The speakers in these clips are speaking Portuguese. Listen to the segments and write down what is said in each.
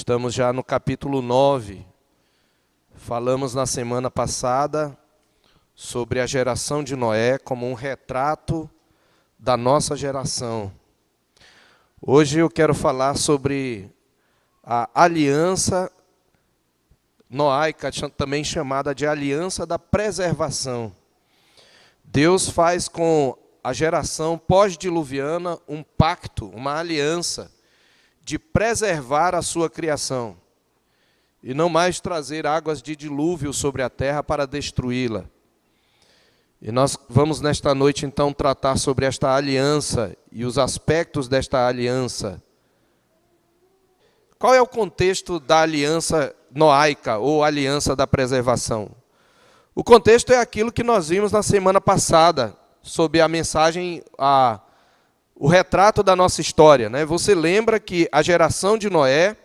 Estamos já no capítulo 9. Falamos na semana passada sobre a geração de Noé como um retrato da nossa geração. Hoje eu quero falar sobre a aliança noaica, também chamada de aliança da preservação. Deus faz com a geração pós-diluviana um pacto, uma aliança de preservar a sua criação e não mais trazer águas de dilúvio sobre a terra para destruí-la. E nós vamos nesta noite então tratar sobre esta aliança e os aspectos desta aliança. Qual é o contexto da aliança noaica ou aliança da preservação? O contexto é aquilo que nós vimos na semana passada, sob a mensagem, o retrato da nossa história, né? Você lembra que a geração de Noé,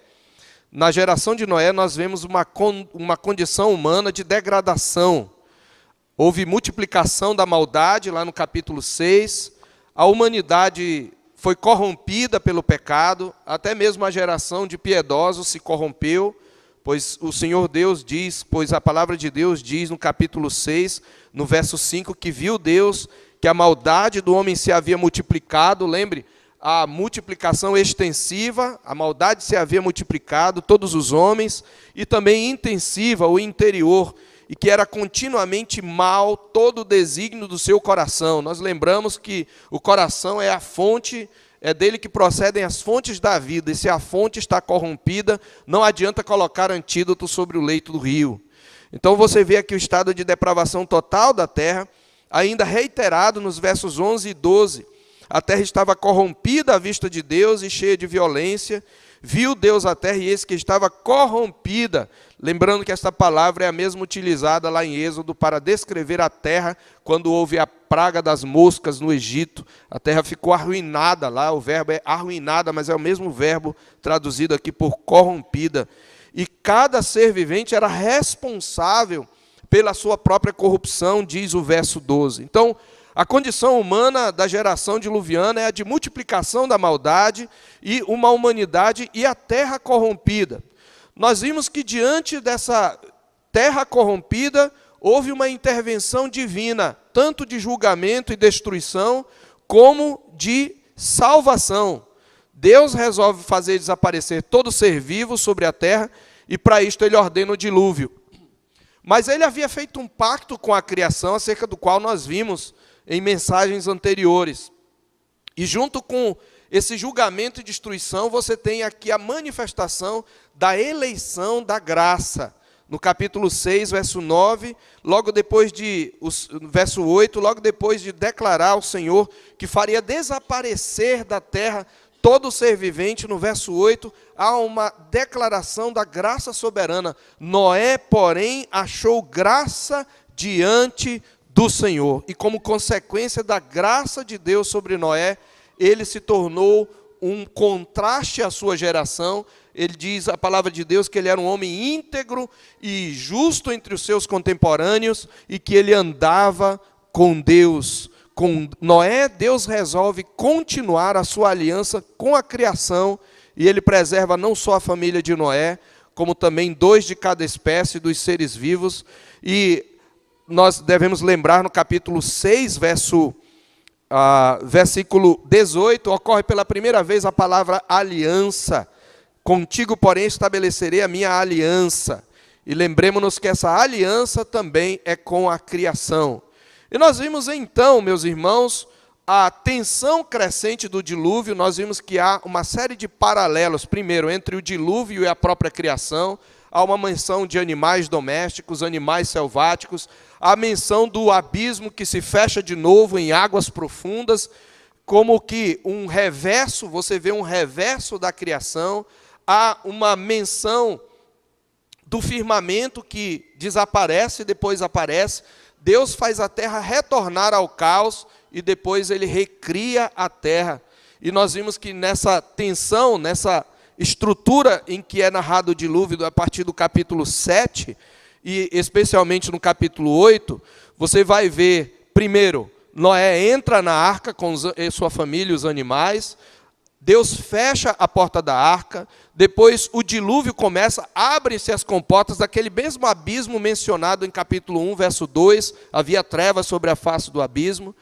na geração de Noé nós vemos uma condição humana de degradação. Houve multiplicação da maldade lá no capítulo 6, a humanidade foi corrompida pelo pecado, até mesmo a geração de piedosos se corrompeu, pois o Senhor Deus diz, pois a palavra de Deus diz no capítulo 6, no verso 5, que viu Deus que a maldade do homem se havia multiplicado, lembre, a multiplicação extensiva, a maldade se havia multiplicado, todos os homens, e também intensiva, o interior, e que era continuamente mal todo o desígnio do seu coração. Nós lembramos que o coração é a fonte, é dele que procedem as fontes da vida, e se a fonte está corrompida, não adianta colocar antídoto sobre o leito do rio. Então você vê aqui o estado de depravação total da terra, ainda reiterado nos versos 11 e 12. A terra estava corrompida à vista de Deus e cheia de violência. Viu Deus a terra e eis que estava corrompida. Lembrando que esta palavra é a mesma utilizada lá em Êxodo para descrever a terra quando houve a praga das moscas no Egito. A terra ficou arruinada lá, o verbo é arruinada, mas é o mesmo verbo traduzido aqui por corrompida. E cada ser vivente era responsável pela sua própria corrupção, diz o verso 12. Então, a condição humana da geração diluviana é a de multiplicação da maldade e uma humanidade e a terra corrompida. Nós vimos que diante dessa terra corrompida, houve uma intervenção divina, tanto de julgamento e destruição, como de salvação. Deus resolve fazer desaparecer todo ser vivo sobre a terra e para isto ele ordena o dilúvio. Mas ele havia feito um pacto com a criação, acerca do qual nós vimos em mensagens anteriores. E junto com esse julgamento e destruição, você tem aqui a manifestação da eleição da graça. No capítulo 6, verso 9, verso 8, logo depois de declarar ao Senhor que faria desaparecer da terra todo ser vivente, no verso 8, há uma declaração da graça soberana. Noé, porém, achou graça diante do Senhor. E como consequência da graça de Deus sobre Noé, ele se tornou um contraste à sua geração. Ele diz, a palavra de Deus, que ele era um homem íntegro e justo entre os seus contemporâneos e que ele andava com Deus. Com Noé, Deus resolve continuar a sua aliança com a criação e ele preserva não só a família de Noé, como também 2 de cada espécie dos seres vivos. E nós devemos lembrar no capítulo 6, versículo 18, ocorre pela primeira vez a palavra aliança. Contigo, porém, estabelecerei a minha aliança. E lembremos-nos que essa aliança também é com a criação. E nós vimos então, meus irmãos, a tensão crescente do dilúvio. Nós vimos que há uma série de paralelos, primeiro, entre o dilúvio e a própria criação. Há uma menção de animais domésticos, animais selváticos, a menção do abismo que se fecha de novo em águas profundas, como que um reverso, você vê um reverso da criação. Há uma menção do firmamento que desaparece e depois aparece. Deus faz a terra retornar ao caos e depois ele recria a terra. E nós vimos que nessa tensão, nessa estrutura em que é narrado o dilúvio a partir do capítulo 7, e especialmente no capítulo 8, você vai ver, primeiro, Noé entra na arca com sua família e os animais. Deus fecha a porta da arca, depois o dilúvio começa, abrem-se as comportas daquele mesmo abismo mencionado em capítulo 1, verso 2, havia trevas sobre a face do abismo.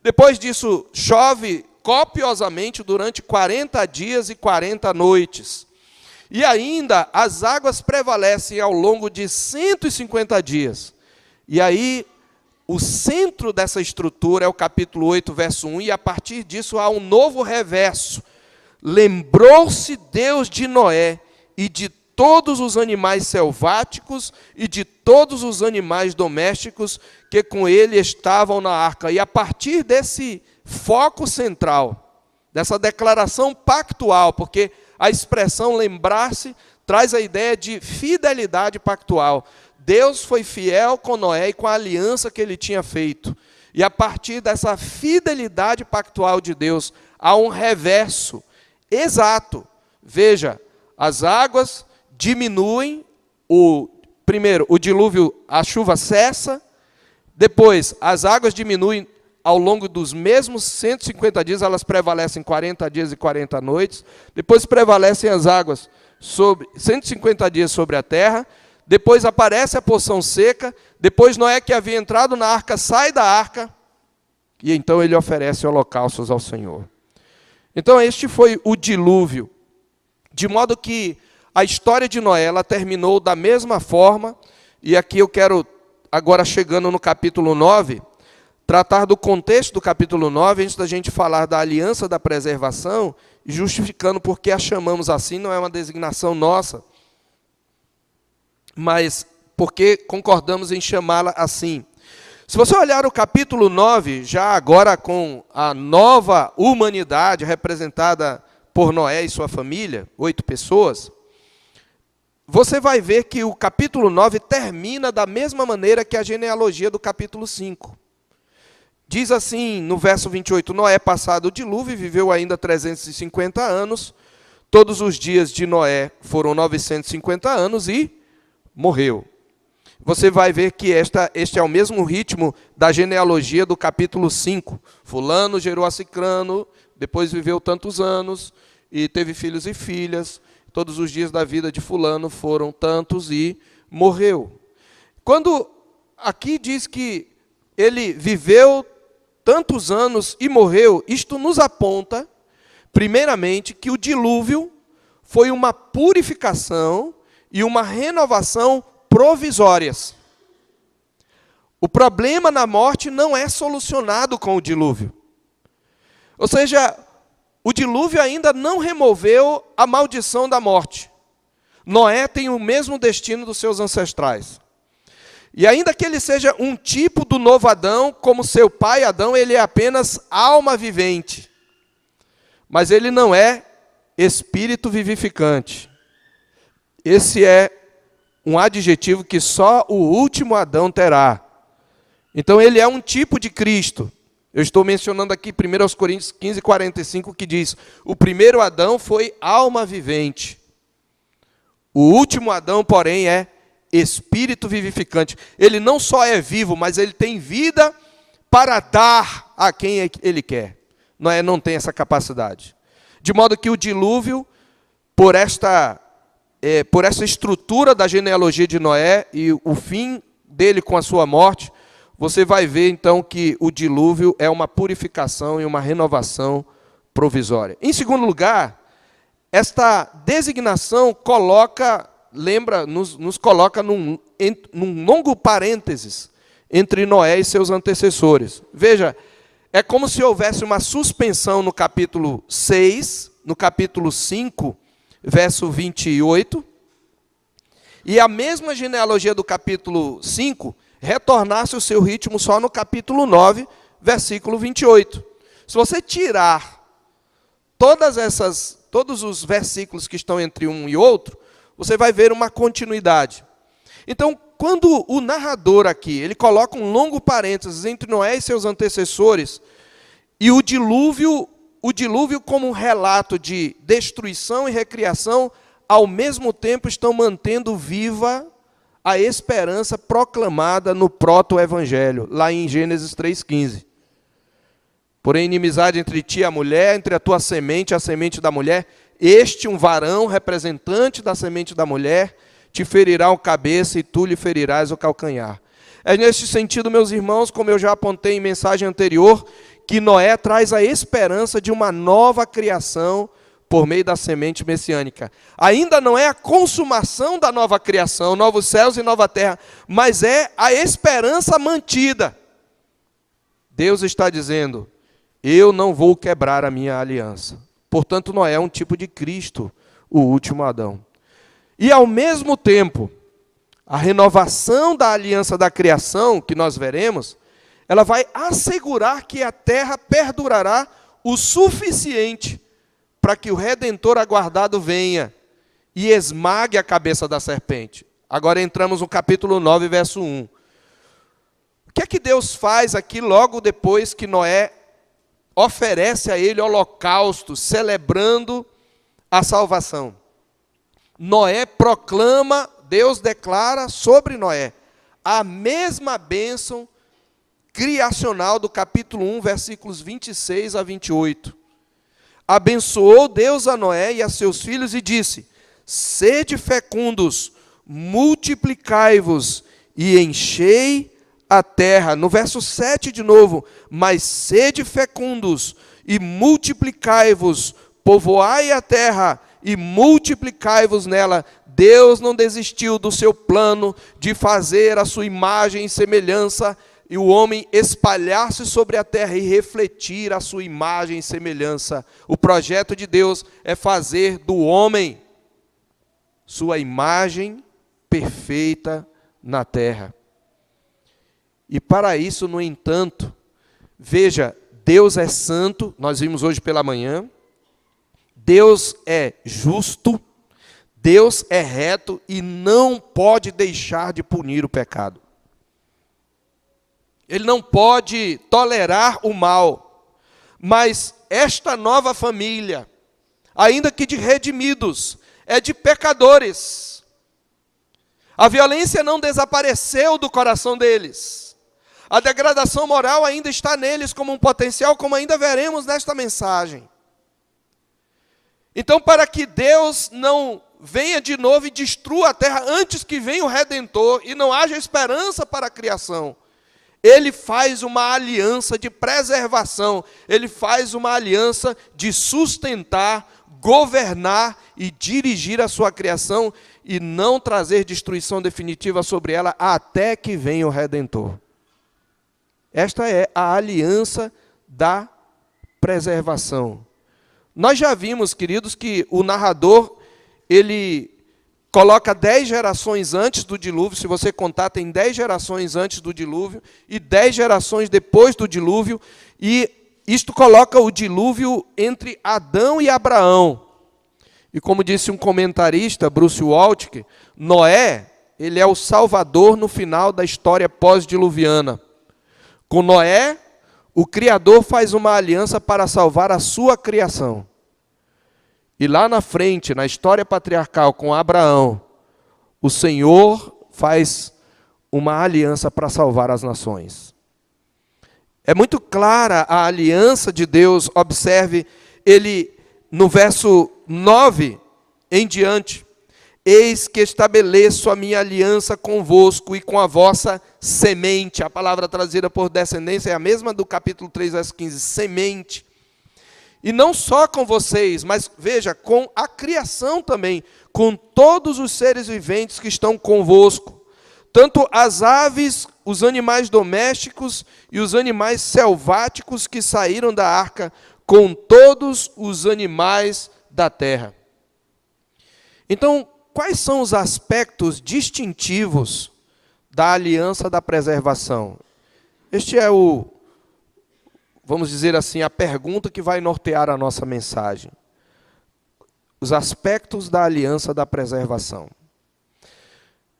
Depois disso, chove copiosamente durante 40 dias e 40 noites. E ainda as águas prevalecem ao longo de 150 dias. E aí, o centro dessa estrutura é o capítulo 8, verso 1, e a partir disso há um novo reverso. Lembrou-se Deus de Noé e de todos os animais selváticos e de todos os animais domésticos que com ele estavam na arca. E a partir desse foco central, dessa declaração pactual, porque a expressão lembrar-se traz a ideia de fidelidade pactual. Deus foi fiel com Noé e com a aliança que ele tinha feito. E a partir dessa fidelidade pactual de Deus, há um reverso exato. Veja, as águas diminuem, primeiro, o dilúvio, a chuva cessa, depois, as águas diminuem ao longo dos mesmos 150 dias, elas prevalecem 40 dias e 40 noites, depois prevalecem as águas sobre 150 dias sobre a terra, depois aparece a porção seca, depois Noé, que havia entrado na arca, sai da arca, e então ele oferece holocaustos ao Senhor. Então este foi o dilúvio, de modo que a história de Noé, ela terminou da mesma forma, e aqui eu quero, agora chegando no capítulo 9, tratar do contexto do capítulo 9, antes da gente falar da aliança da preservação, justificando por que a chamamos assim, não é uma designação nossa, mas porque concordamos em chamá-la assim. Se você olhar o capítulo 9, já agora com a nova humanidade representada por Noé e sua família, 8 pessoas, você vai ver que o capítulo 9 termina da mesma maneira que a genealogia do capítulo 5. Diz assim, no verso 28, Noé, passado o dilúvio, viveu ainda 350 anos, todos os dias de Noé foram 950 anos e morreu. Você vai ver que este é o mesmo ritmo da genealogia do capítulo 5. Fulano gerou a Cicrano, depois viveu tantos anos, e teve filhos e filhas. Todos os dias da vida de fulano foram tantos e morreu. Quando aqui diz que ele viveu tantos anos e morreu, isto nos aponta, primeiramente, que o dilúvio foi uma purificação e uma renovação provisórias. O problema na morte não é solucionado com o dilúvio. Ou seja, o dilúvio ainda não removeu a maldição da morte. Noé tem o mesmo destino dos seus ancestrais. E ainda que ele seja um tipo do novo Adão, como seu pai Adão, ele é apenas alma vivente. Mas ele não é espírito vivificante. Esse é um adjetivo que só o último Adão terá. Então ele é um tipo de Cristo. Eu estou mencionando aqui 1 Coríntios 15, 45, que diz, o primeiro Adão foi alma vivente. O último Adão, porém, é espírito vivificante. Ele não só é vivo, mas ele tem vida para dar a quem ele quer. Noé não tem essa capacidade. De modo que o dilúvio, por esta estrutura da genealogia de Noé e o fim dele com a sua morte, você vai ver então que o dilúvio é uma purificação e uma renovação provisória. Em segundo lugar, esta designação nos coloca num longo parênteses entre Noé e seus antecessores. Veja, é como se houvesse uma suspensão no capítulo 6, no capítulo 5, verso 28, e a mesma genealogia do capítulo 5 retornasse o seu ritmo só no capítulo 9, versículo 28. Se você tirar todos os versículos que estão entre um e outro, você vai ver uma continuidade. Então, quando o narrador aqui, ele coloca um longo parênteses entre Noé e seus antecessores, e o dilúvio como um relato de destruição e recriação, ao mesmo tempo estão mantendo viva a esperança proclamada no proto-evangelho, lá em Gênesis 3,15. Porém, inimizade entre ti e a mulher, entre a tua semente e a semente da mulher, este, um varão, representante da semente da mulher, te ferirá o cabeça e tu lhe ferirás o calcanhar. É neste sentido, meus irmãos, como eu já apontei em mensagem anterior, que Noé traz a esperança de uma nova criação por meio da semente messiânica. Ainda não é a consumação da nova criação, novos céus e nova terra, mas é a esperança mantida. Deus está dizendo: eu não vou quebrar a minha aliança. Portanto, Noé é um tipo de Cristo, o último Adão. E ao mesmo tempo, a renovação da aliança da criação, que nós veremos, ela vai assegurar que a terra perdurará o suficiente para que o Redentor aguardado venha e esmague a cabeça da serpente. Agora entramos no capítulo 9, verso 1. O que é que Deus faz aqui logo depois que Noé oferece a ele holocausto, celebrando a salvação? Noé proclama, Deus declara sobre Noé a mesma bênção criacional do capítulo 1, versículos 26 a 28. Abençoou Deus a Noé e a seus filhos e disse: sede fecundos, multiplicai-vos e enchei a terra. No verso 7 de novo: mas sede fecundos e multiplicai-vos, povoai a terra e multiplicai-vos nela. Deus não desistiu do seu plano de fazer a sua imagem e semelhança e o homem espalhar-se sobre a terra e refletir a sua imagem e semelhança. O projeto de Deus é fazer do homem sua imagem perfeita na terra. E para isso, no entanto, veja, Deus é santo, nós vimos hoje pela manhã, Deus é justo, Deus é reto e não pode deixar de punir o pecado. Ele não pode tolerar o mal. Mas esta nova família, ainda que de redimidos, é de pecadores. A violência não desapareceu do coração deles. A degradação moral ainda está neles como um potencial, como ainda veremos nesta mensagem. Então, para que Deus não venha de novo e destrua a terra antes que venha o Redentor e não haja esperança para a criação, Ele faz uma aliança de preservação, Ele faz uma aliança de sustentar, governar e dirigir a sua criação e não trazer destruição definitiva sobre ela até que venha o Redentor. Esta é a aliança da preservação. Nós já vimos, queridos, que o narrador, ele coloca 10 gerações antes do dilúvio. Se você contar, tem 10 gerações antes do dilúvio e 10 gerações depois do dilúvio. E isto coloca o dilúvio entre Adão e Abraão. E como disse um comentarista, Bruce Waltke, Noé, ele é o salvador no final da história pós-diluviana. Com Noé, o Criador faz uma aliança para salvar a sua criação. E lá na frente, na história patriarcal com Abraão, o Senhor faz uma aliança para salvar as nações. É muito clara a aliança de Deus. Observe, ele no verso 9 em diante: eis que estabeleço a minha aliança convosco e com a vossa semente. A palavra traduzida por descendência é a mesma do capítulo 3, verso 15, semente. E não só com vocês, mas veja, com a criação também, com todos os seres viventes que estão convosco, tanto as aves, os animais domésticos e os animais selváticos que saíram da arca, com todos os animais da terra. Então, quais são os aspectos distintivos da aliança da preservação? Este é vamos dizer assim, a pergunta que vai nortear a nossa mensagem. Os aspectos da aliança da preservação.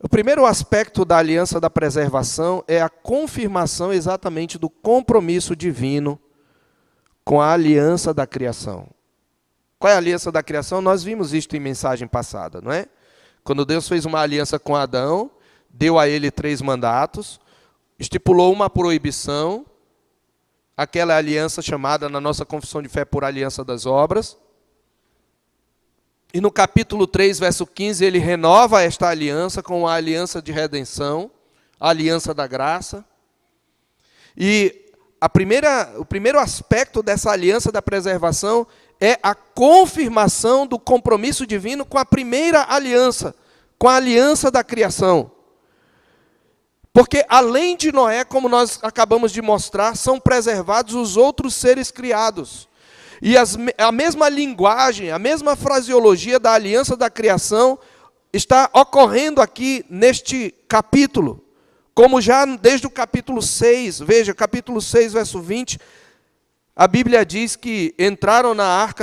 O primeiro aspecto da aliança da preservação é a confirmação exatamente do compromisso divino com a aliança da criação. Qual é a aliança da criação? Nós vimos isto em mensagem passada, não é? Quando Deus fez uma aliança com Adão, deu a ele 3 mandatos, estipulou uma proibição, aquela aliança chamada na nossa confissão de fé por aliança das obras. E no capítulo 3, verso 15, ele renova esta aliança com a aliança de redenção, a aliança da graça. E o primeiro aspecto dessa aliança da preservação é a confirmação do compromisso divino com a primeira aliança, com a aliança da criação. Porque além de Noé, como nós acabamos de mostrar, são preservados os outros seres criados. E a mesma linguagem, a mesma fraseologia da aliança da criação está ocorrendo aqui neste capítulo. Como já desde o capítulo 6, veja, capítulo 6, verso 20, a Bíblia diz que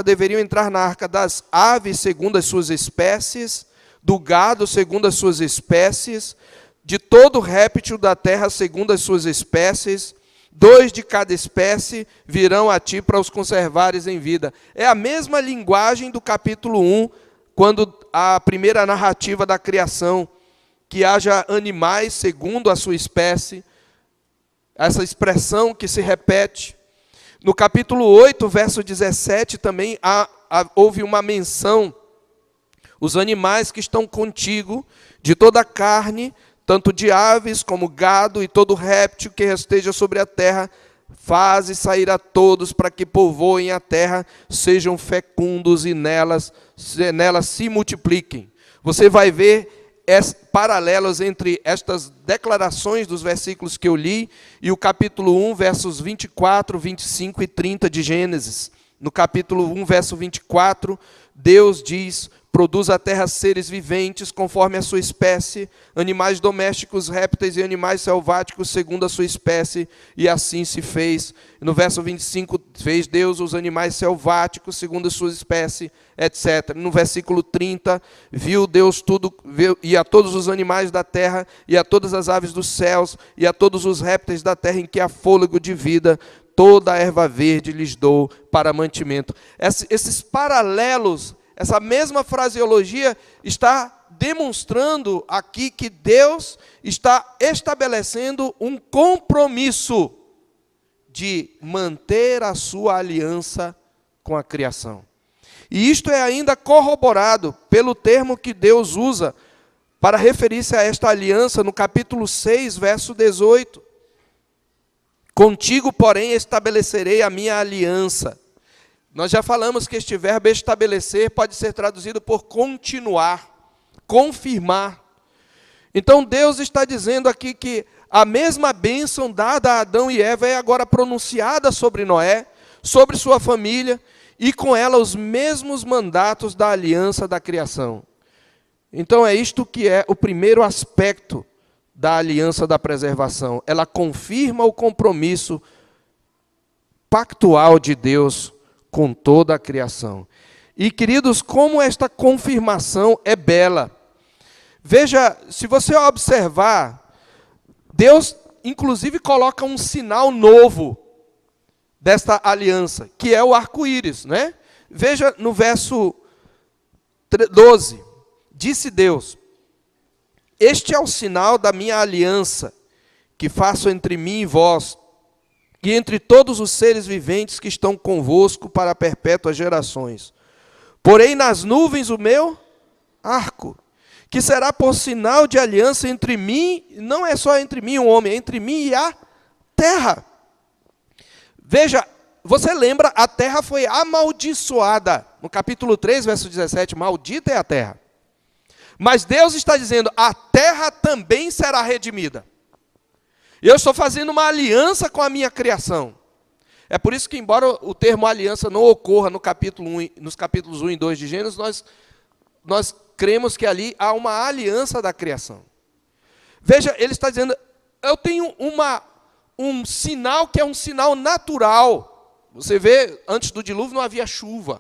deveriam entrar na arca das aves segundo as suas espécies, do gado segundo as suas espécies, de todo réptil da terra segundo as suas espécies, 2 de cada espécie virão a ti para os conservares em vida. É a mesma linguagem do capítulo 1, quando a primeira narrativa da criação, que haja animais segundo a sua espécie, essa expressão que se repete. No capítulo 8, verso 17, também houve uma menção, os animais que estão contigo, de toda a carne, tanto de aves como gado e todo réptil que esteja sobre a terra, faze sair a todos para que povoem a terra, sejam fecundos e nelas se multipliquem. Você vai ver paralelos entre estas declarações dos versículos que eu li e o capítulo 1, versos 24, 25 e 30 de Gênesis. No capítulo 1, verso 24, Deus diz: produz a terra seres viventes conforme a sua espécie, animais domésticos, répteis e animais selváticos segundo a sua espécie, e assim se fez. No verso 25, fez Deus os animais selváticos segundo a sua espécie, etc. No versículo 30, viu Deus tudo, e a todos os animais da terra, e a todas as aves dos céus, e a todos os répteis da terra em que há fôlego de vida, toda a erva verde lhes dou para mantimento. Esses paralelos, essa mesma fraseologia está demonstrando aqui que Deus está estabelecendo um compromisso de manter a sua aliança com a criação. E isto é ainda corroborado pelo termo que Deus usa para referir-se a esta aliança no capítulo 6, verso 18. Contigo, porém, estabelecerei a minha aliança. Nós já falamos que este verbo estabelecer pode ser traduzido por continuar, confirmar. Então Deus está dizendo aqui que a mesma bênção dada a Adão e Eva é agora pronunciada sobre Noé, sobre sua família, e com ela os mesmos mandatos da aliança da criação. Então é isto que é o primeiro aspecto da aliança da preservação. Ela confirma o compromisso pactual de Deus com toda a criação. E, queridos, como esta confirmação é bela. Veja, se você observar, Deus, inclusive, coloca um sinal novo desta aliança, que é o arco-íris, né? Veja no verso 12. Disse Deus: este é o sinal da minha aliança, que faço entre mim e vós, e entre todos os seres viventes que estão convosco para perpétuas gerações. Porém nas nuvens o meu arco, que será por sinal de aliança entre mim, não é só entre mim e o homem, é entre mim e a terra. Veja, você lembra, a terra foi amaldiçoada. No capítulo 3, verso 17, maldita é a terra. Mas Deus está dizendo, a terra também será redimida. Eu estou fazendo uma aliança com a minha criação. É por isso que, embora o termo aliança não ocorra no capítulo 1, nos capítulos 1 e 2 de Gênesis, nós cremos que ali há uma aliança da criação. Veja, ele está dizendo, eu tenho um sinal que é um sinal natural. Você vê, antes do dilúvio não havia chuva.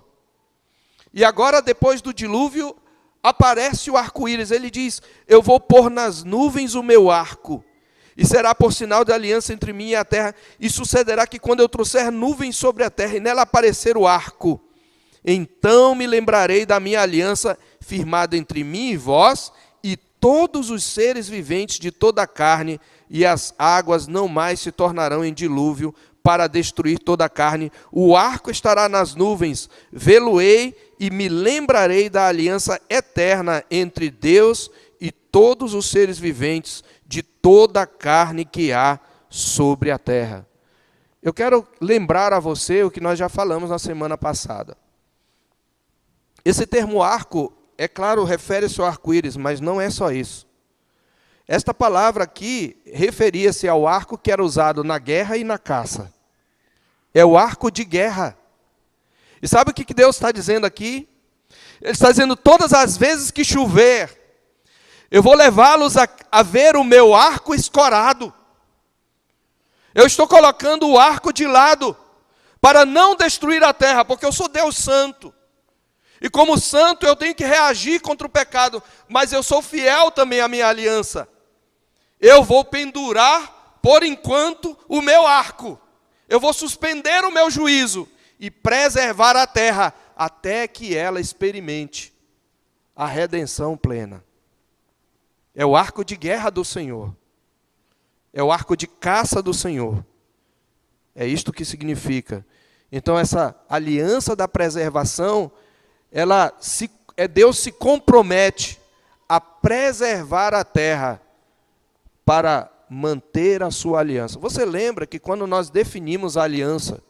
E agora, depois do dilúvio, aparece o arco-íris. Ele diz, eu vou pôr nas nuvens o meu arco, e será por sinal de aliança entre mim e a terra. E sucederá que quando eu trouxer nuvens sobre a terra, e nela aparecer o arco, então me lembrarei da minha aliança firmada entre mim e vós, e todos os seres viventes de toda a carne, e as águas não mais se tornarão em dilúvio para destruir toda a carne. O arco estará nas nuvens, vê-lo-ei e me lembrarei da aliança eterna entre Deus e todos os seres viventes, de toda a carne que há sobre a terra. Eu quero lembrar a você o que nós já falamos na semana passada. Esse termo arco, é claro, refere-se ao arco-íris, mas não é só isso. Esta palavra aqui referia-se ao arco que era usado na guerra e na caça. É o arco de guerra. E sabe o que Deus está dizendo aqui? Ele está dizendo, todas as vezes que chover, eu vou levá-los a ver o meu arco escorado. Eu estou colocando o arco de lado, para não destruir a terra, porque eu sou Deus santo. E como santo eu tenho que reagir contra o pecado, mas eu sou fiel também à minha aliança. Eu vou pendurar, por enquanto, o meu arco. Eu vou suspender o meu juízo e preservar a terra, até que ela experimente a redenção plena. É o arco de guerra do Senhor. É o arco de caça do Senhor. É isto que significa. Então essa aliança da preservação, Deus se compromete a preservar a terra para manter a sua aliança. Você lembra que quando nós definimos a aliança,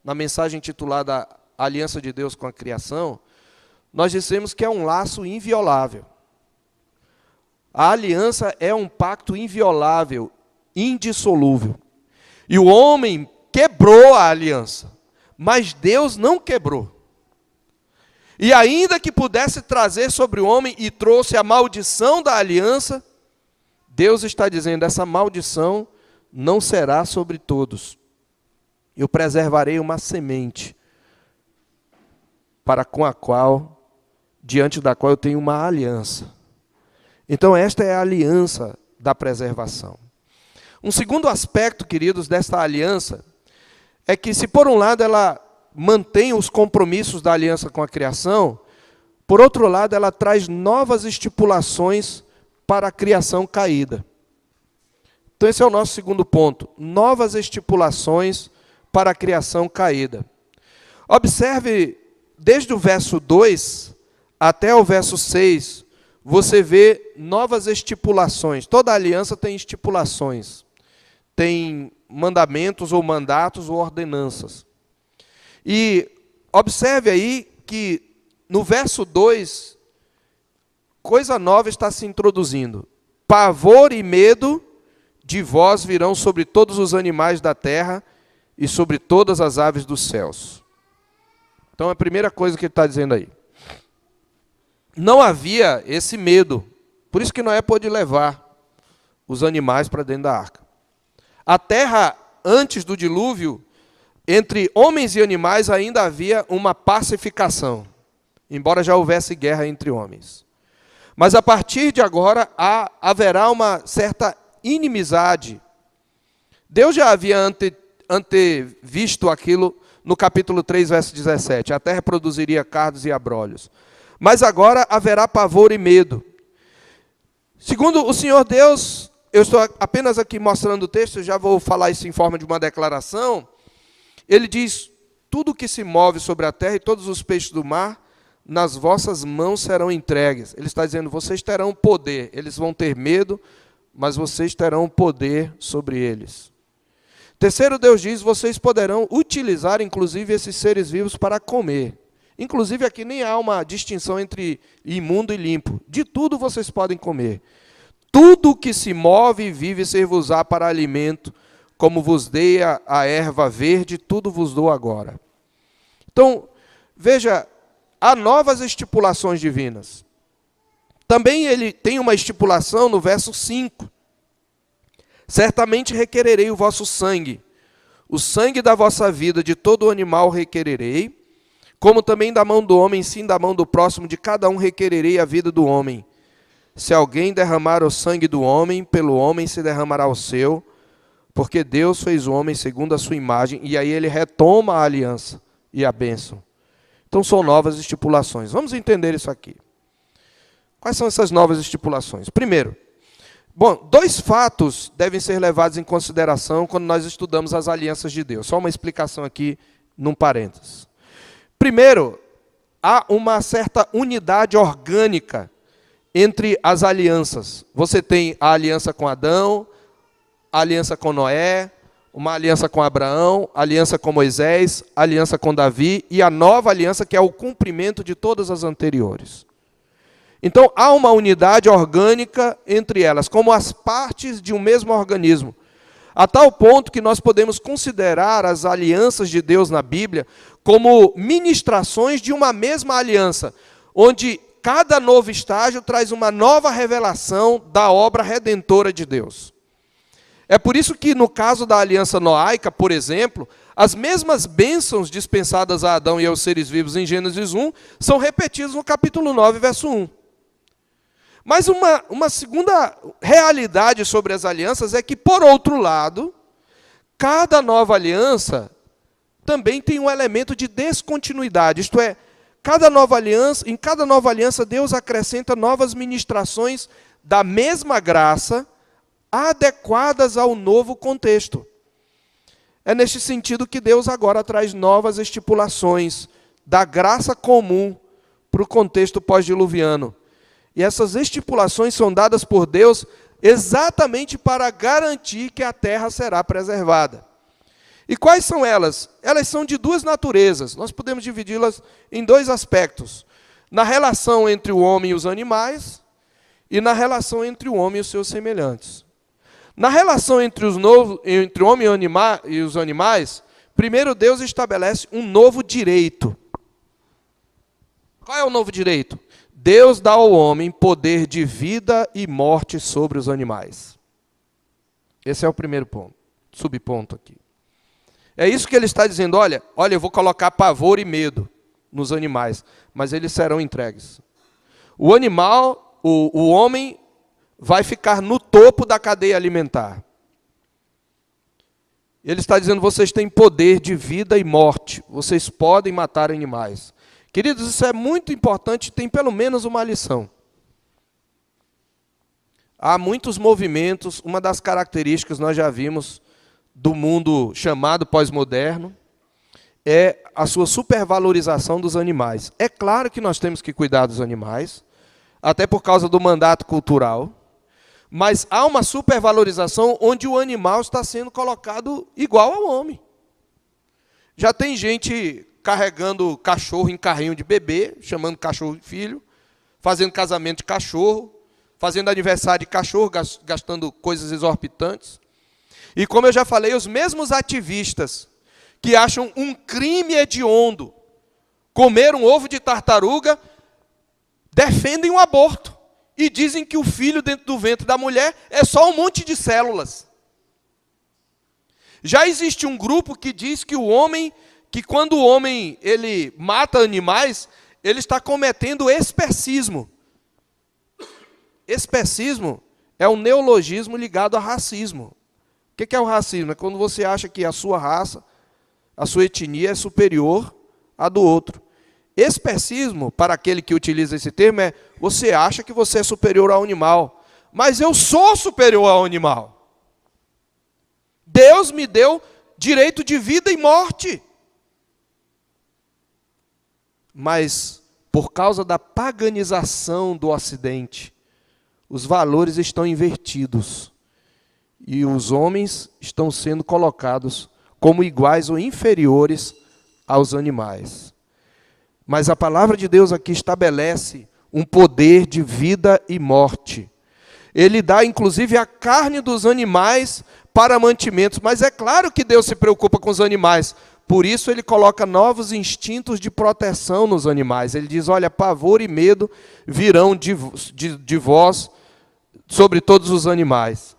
na mensagem intitulada A Aliança de Deus com a Criação, nós dissemos que é um laço inviolável. A aliança é um pacto inviolável, indissolúvel. E o homem quebrou a aliança, mas Deus não quebrou. E ainda que pudesse trazer sobre o homem e trouxe a maldição da aliança, Deus está dizendo, essa maldição não será sobre todos. Eu preservarei uma semente, diante da qual eu tenho uma aliança. Então esta é a aliança da preservação. Um segundo aspecto, queridos, desta aliança, é que se por um lado ela mantém os compromissos da aliança com a criação, por outro lado ela traz novas estipulações para a criação caída. Então esse é o nosso segundo ponto, novas estipulações para a criação caída. Observe, desde o verso 2 até o verso 6, você vê novas estipulações. Toda aliança tem estipulações, tem mandamentos ou mandatos ou ordenanças. E observe aí que no verso 2, coisa nova está se introduzindo. Pavor e medo de vós virão sobre todos os animais da terra e sobre todas as aves dos céus. Então, a primeira coisa que ele está dizendo aí. Não havia esse medo. Por isso que Noé pôde levar os animais para dentro da arca. A terra, antes do dilúvio, entre homens e animais ainda havia uma pacificação, embora já houvesse guerra entre homens. Mas a partir de agora haverá uma certa inimizade. Deus já havia antevisto aquilo no capítulo 3, verso 17. A terra produziria cardos e abrolhos. Mas agora haverá pavor e medo. Segundo o Senhor Deus, eu estou apenas aqui mostrando o texto, já vou falar isso em forma de uma declaração. Ele diz, tudo que se move sobre a terra e todos os peixes do mar, nas vossas mãos serão entregues. Ele está dizendo, vocês terão poder. Eles vão ter medo, mas vocês terão poder sobre eles. Terceiro, Deus diz, vocês poderão utilizar, inclusive, esses seres vivos para comer. Inclusive, aqui nem há uma distinção entre imundo e limpo. De tudo vocês podem comer. Tudo que se move e vive ser-vos-á para alimento, como vos dei a erva verde, tudo vos dou agora. Então, veja, há novas estipulações divinas. Também ele tem uma estipulação no verso 5. Certamente requererei o vosso sangue, o sangue da vossa vida, de todo animal requererei, como também da mão do homem, sim, da mão do próximo, de cada um requererei a vida do homem. Se alguém derramar o sangue do homem, pelo homem se derramará o seu, porque Deus fez o homem segundo a sua imagem, e aí ele retoma a aliança e a bênção. Então são novas estipulações. Vamos entender isso aqui. Quais são essas novas estipulações? Primeiro, Bom, dois fatos devem ser levados em consideração quando nós estudamos as alianças de Deus. Só uma explicação aqui, num parênteses. Primeiro, há uma certa unidade orgânica entre as alianças. Você tem a aliança com Adão, a aliança com Noé, uma aliança com Abraão, a aliança com Moisés, a aliança com Davi e a nova aliança que é o cumprimento de todas as anteriores. Então, há uma unidade orgânica entre elas, como as partes de um mesmo organismo, a tal ponto que nós podemos considerar as alianças de Deus na Bíblia como ministrações de uma mesma aliança, onde cada novo estágio traz uma nova revelação da obra redentora de Deus. É por isso que, no caso da aliança noaica, por exemplo, as mesmas bênçãos dispensadas a Adão e aos seres vivos em Gênesis 1 são repetidas no capítulo 9, verso 1. Mas uma segunda realidade sobre as alianças é que, por outro lado, cada nova aliança também tem um elemento de descontinuidade, isto é, em cada nova aliança Deus acrescenta novas ministrações da mesma graça, adequadas ao novo contexto. É neste sentido que Deus agora traz novas estipulações da graça comum para o contexto pós-diluviano. E essas estipulações são dadas por Deus exatamente para garantir que a terra será preservada. E quais são elas? Elas são de duas naturezas. Nós podemos dividi-las em dois aspectos. Na relação entre o homem e os animais e na relação entre o homem e os seus semelhantes. Na relação entre o homem e os animais, primeiro Deus estabelece um novo direito. Qual é o novo direito? Deus dá ao homem poder de vida e morte sobre os animais. Esse é o primeiro ponto, subponto aqui. É isso que ele está dizendo, olha, eu vou colocar pavor e medo nos animais, mas eles serão entregues. O animal, o homem, vai ficar no topo da cadeia alimentar. Ele está dizendo, vocês têm poder de vida e morte, vocês podem matar animais. Queridos, isso é muito importante, tem pelo menos uma lição. Há muitos movimentos, uma das características nós já vimos do mundo chamado pós-moderno, é a sua supervalorização dos animais. É claro que nós temos que cuidar dos animais, até por causa do mandato cultural, mas há uma supervalorização onde o animal está sendo colocado igual ao homem. Já tem gente carregando cachorro em carrinho de bebê, chamando cachorro de filho, fazendo casamento de cachorro, fazendo aniversário de cachorro, gastando coisas exorbitantes. E como eu já falei, os mesmos ativistas que acham um crime hediondo comer um ovo de tartaruga, defendem o aborto e dizem que o filho dentro do ventre da mulher é só um monte de células. Já existe um grupo que diz que quando o homem ele mata animais, ele está cometendo especismo. Especismo é um neologismo ligado a racismo. O que é o racismo? É quando você acha que a sua raça, a sua etnia é superior à do outro. Especismo, para aquele que utiliza esse termo, é você acha que você é superior ao animal. Mas eu sou superior ao animal. Deus me deu direito de vida e morte. Mas, por causa da paganização do Ocidente, os valores estão invertidos. E os homens estão sendo colocados como iguais ou inferiores aos animais. Mas a palavra de Deus aqui estabelece um poder de vida e morte. Ele dá, inclusive, a carne dos animais para mantimentos. Mas é claro que Deus se preocupa com os animais. Por isso ele coloca novos instintos de proteção nos animais. Ele diz, olha, pavor e medo virão de vós sobre todos os animais.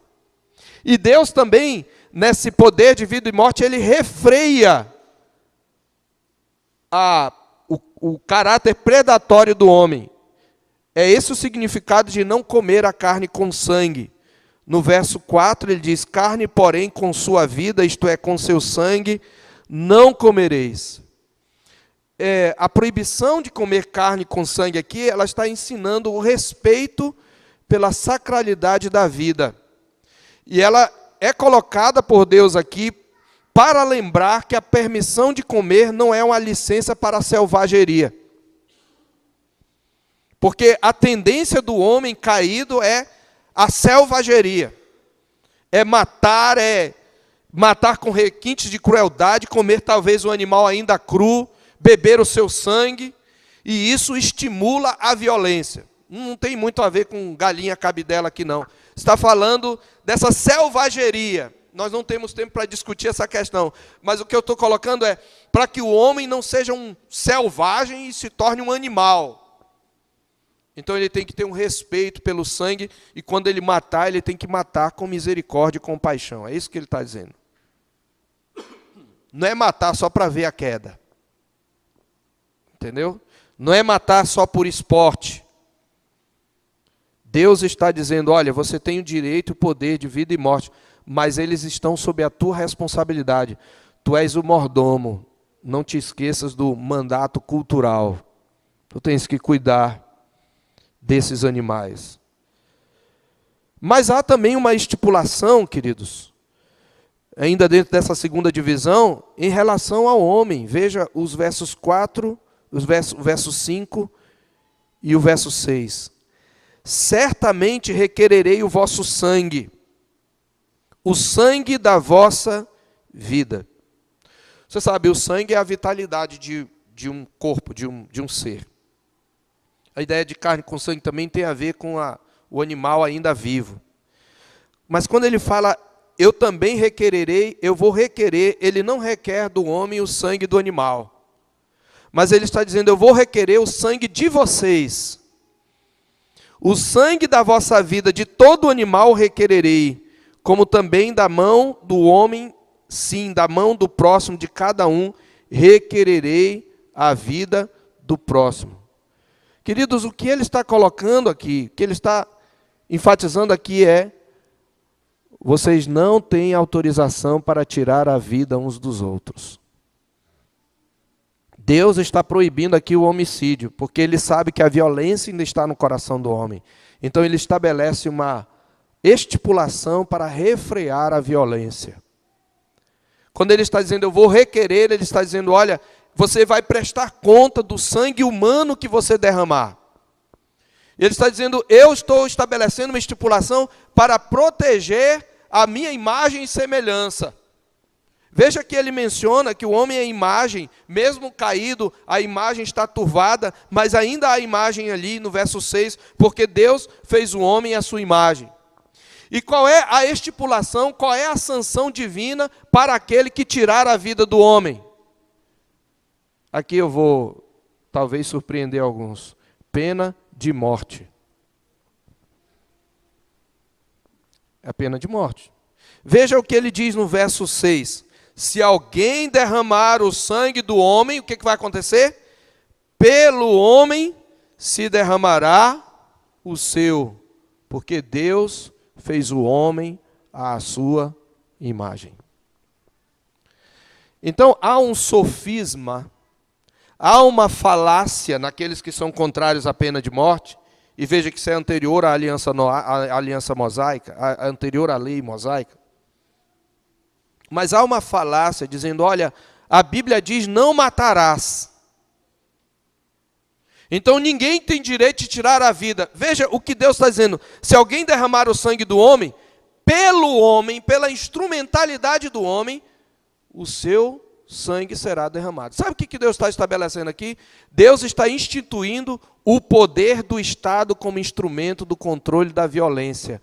E Deus também, nesse poder de vida e morte, ele refreia o caráter predatório do homem. É esse o significado de não comer a carne com sangue. No verso 4 ele diz, carne, porém, com sua vida, isto é, com seu sangue, não comereis. A proibição de comer carne com sangue aqui, ela está ensinando o respeito pela sacralidade da vida. E ela é colocada por Deus aqui para lembrar que a permissão de comer não é uma licença para a selvageria. Porque a tendência do homem caído é a selvageria. É matar com requintes de crueldade, comer talvez o animal ainda cru, beber o seu sangue, e isso estimula a violência. Não tem muito a ver com galinha cabidela aqui não. Está falando dessa selvageria. Nós não temos tempo para discutir essa questão, mas o que eu estou colocando é para que o homem não seja um selvagem e se torne um animal. Então ele tem que ter um respeito pelo sangue, e quando ele matar, ele tem que matar com misericórdia e compaixão. É isso que ele está dizendo. Não é matar só para ver a queda. Entendeu? Não é matar só por esporte. Deus está dizendo, olha, você tem o direito e o poder de vida e morte, mas eles estão sob a tua responsabilidade. Tu és o mordomo. Não te esqueças do mandato cultural. Tu tens que cuidar desses animais. Mas há também uma estipulação, queridos, ainda dentro dessa segunda divisão, em relação ao homem. Veja os versos 4, o verso 5 e o verso 6. Certamente requererei o vosso sangue, o sangue da vossa vida. Você sabe, o sangue é a vitalidade de um corpo, de um ser. A ideia de carne com sangue também tem a ver com o animal ainda vivo. Mas quando ele fala, eu também requererei, eu vou requerer, ele não requer do homem o sangue do animal. Mas ele está dizendo, eu vou requerer o sangue de vocês. O sangue da vossa vida, de todo animal requererei, como também da mão do homem, sim, da mão do próximo, de cada um, requererei a vida do próximo. Queridos, o que ele está colocando aqui, o que ele está enfatizando aqui é, vocês não têm autorização para tirar a vida uns dos outros. Deus está proibindo aqui o homicídio, porque ele sabe que a violência ainda está no coração do homem. Então ele estabelece uma estipulação para refrear a violência. Quando ele está dizendo, eu vou requerer, ele está dizendo, olha, você vai prestar conta do sangue humano que você derramar. Ele está dizendo, eu estou estabelecendo uma estipulação para proteger a minha imagem e semelhança. Veja que ele menciona que o homem é imagem, mesmo caído, a imagem está turvada, mas ainda há imagem ali no verso 6, porque Deus fez o homem à sua imagem. E qual é a estipulação, qual é a sanção divina para aquele que tirar a vida do homem? Aqui eu vou, talvez, surpreender alguns. Pena de morte. É a pena de morte. Veja o que ele diz no verso 6. Se alguém derramar o sangue do homem, o que vai acontecer? Pelo homem se derramará o seu, porque Deus fez o homem à sua imagem. Então, há um sofisma, há uma falácia naqueles que são contrários à pena de morte, e veja que isso é anterior à aliança mosaica, anterior à lei mosaica. Mas há uma falácia dizendo, olha, a Bíblia diz, não matarás. Então ninguém tem direito de tirar a vida. Veja o que Deus está dizendo. Se alguém derramar o sangue do homem, pelo homem, pela instrumentalidade do homem, o seu sangue será derramado. Sabe o que Deus está estabelecendo aqui? Deus está instituindo o poder do Estado como instrumento do controle da violência.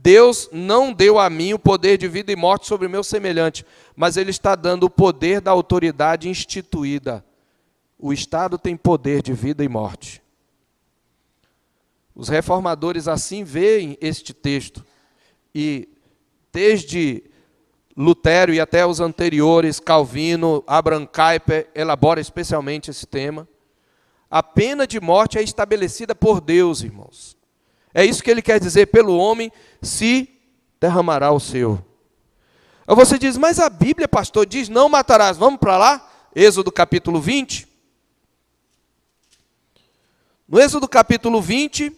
Deus não deu a mim o poder de vida e morte sobre o meu semelhante, mas Ele está dando o poder da autoridade instituída. O Estado tem poder de vida e morte. Os reformadores assim veem este texto. E desde Lutero e até os anteriores, Calvino, Abraham Kuyper, elabora especialmente esse tema. A pena de morte é estabelecida por Deus, irmãos. É isso que ele quer dizer, pelo homem se derramará o seu. Aí você diz, mas a Bíblia, pastor, diz não matarás. Vamos para lá? Êxodo capítulo 20. No Êxodo capítulo 20,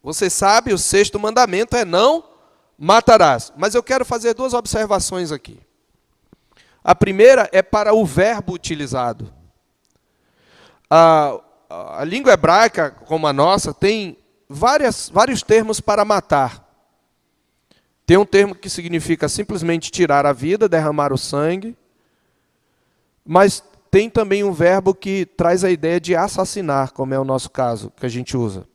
Você sabe, o 6º mandamento é não matarás. Mas eu quero fazer 2 observações aqui. A primeira é para o verbo utilizado. A língua hebraica, como a nossa, tem vários termos para matar. Tem um termo que significa simplesmente tirar a vida, derramar o sangue. Mas tem também um verbo que traz a ideia de assassinar, como é o nosso caso, que a gente usa.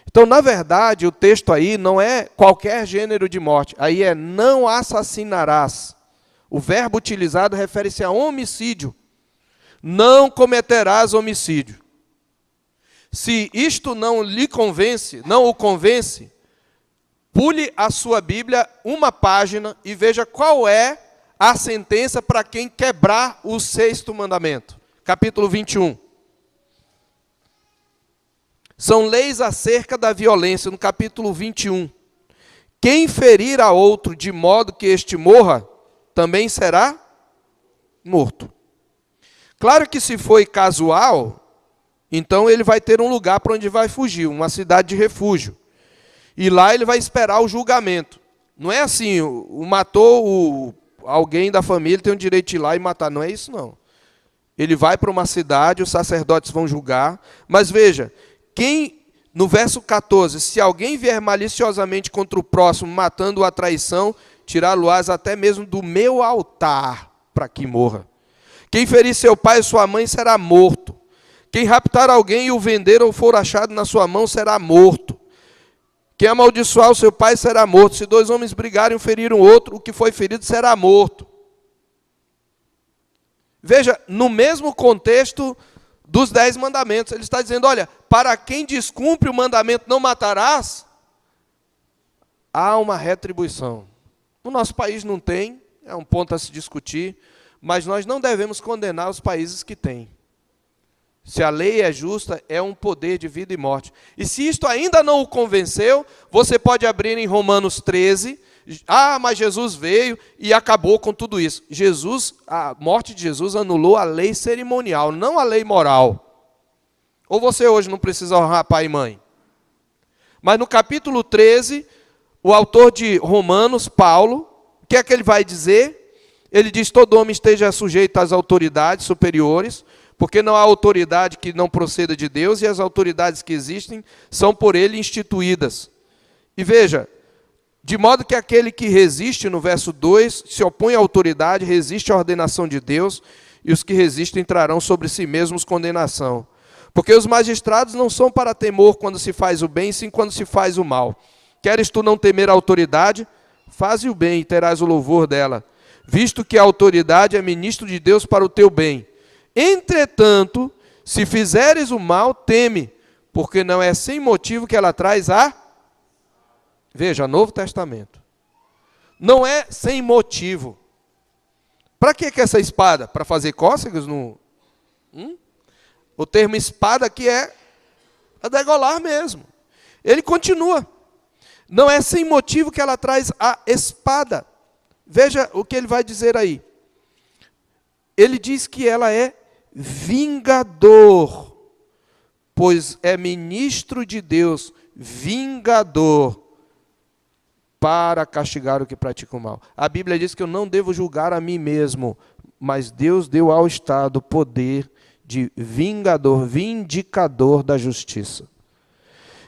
Então, na verdade, o texto aí não é qualquer gênero de morte. Aí é não assassinarás. O verbo utilizado refere-se a homicídio. Não cometerás homicídio. Se isto não lhe convence, não o convence, pule a sua Bíblia uma página e veja qual é a sentença para quem quebrar o 6º mandamento. Capítulo 21. São leis acerca da violência, no capítulo 21. Quem ferir a outro de modo que este morra, também será morto. Claro que se foi casual, então ele vai ter um lugar para onde vai fugir, uma cidade de refúgio. E lá ele vai esperar o julgamento. Não é assim, matou alguém da família, tem o direito de ir lá e matar. Não é isso, não. Ele vai para uma cidade, os sacerdotes vão julgar. Mas veja, no verso 14, se alguém vier maliciosamente contra o próximo, matando-o à traição, tirá-lo-ás até mesmo do meu altar, para que morra. Quem ferir seu pai ou sua mãe será morto. Quem raptar alguém e o vender ou for achado na sua mão será morto. Quem amaldiçoar o seu pai será morto. Se 2 homens brigarem e ferirem um outro, o que foi ferido será morto. Veja, no mesmo contexto dos 10 mandamentos, ele está dizendo, olha, para quem descumpre o mandamento não matarás, há uma retribuição. No nosso país não tem, é um ponto a se discutir, mas nós não devemos condenar os países que têm. Se a lei é justa, é um poder de vida e morte. E se isto ainda não o convenceu, você pode abrir em Romanos 13. Mas Jesus veio e acabou com tudo isso. A morte de Jesus anulou a lei cerimonial, não a lei moral. Ou você hoje não precisa honrar pai e mãe. Mas no capítulo 13, o autor de Romanos, Paulo, o que é que ele vai dizer? Ele diz, todo homem esteja sujeito às autoridades superiores, porque não há autoridade que não proceda de Deus, e as autoridades que existem são por ele instituídas. E veja, de modo que aquele que resiste, no verso 2, se opõe à autoridade, resiste à ordenação de Deus, e os que resistem trarão sobre si mesmos condenação. Porque os magistrados não são para temor quando se faz o bem, sim quando se faz o mal. Queres tu não temer a autoridade? Faze o bem e terás o louvor dela, visto que a autoridade é ministro de Deus para o teu bem. Entretanto, se fizeres o mal, teme, porque não é sem motivo que ela traz Veja, Novo Testamento. Não é sem motivo. Para que essa espada? Para fazer cócegas no... O termo espada aqui é a degolar mesmo. Ele continua. Não é sem motivo que ela traz a espada. Veja o que ele vai dizer aí. Ele diz que ela é vingador, pois é ministro de Deus, vingador, para castigar o que pratica o mal. A Bíblia diz que eu não devo julgar a mim mesmo, mas Deus deu ao Estado poder de vingador, vindicador da justiça.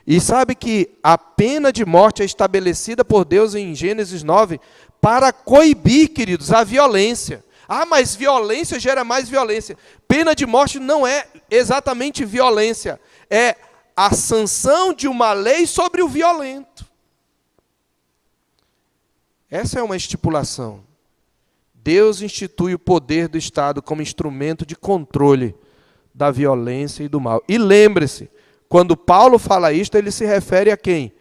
E sabe que a pena de morte é estabelecida por Deus em Gênesis 9 para coibir, queridos, a violência. Mas violência gera mais violência. Pena de morte não é exatamente violência. É a sanção de uma lei sobre o violento. Essa é uma estipulação. Deus institui o poder do Estado como instrumento de controle da violência e do mal. E lembre-se, quando Paulo fala isto, ele se refere a quem?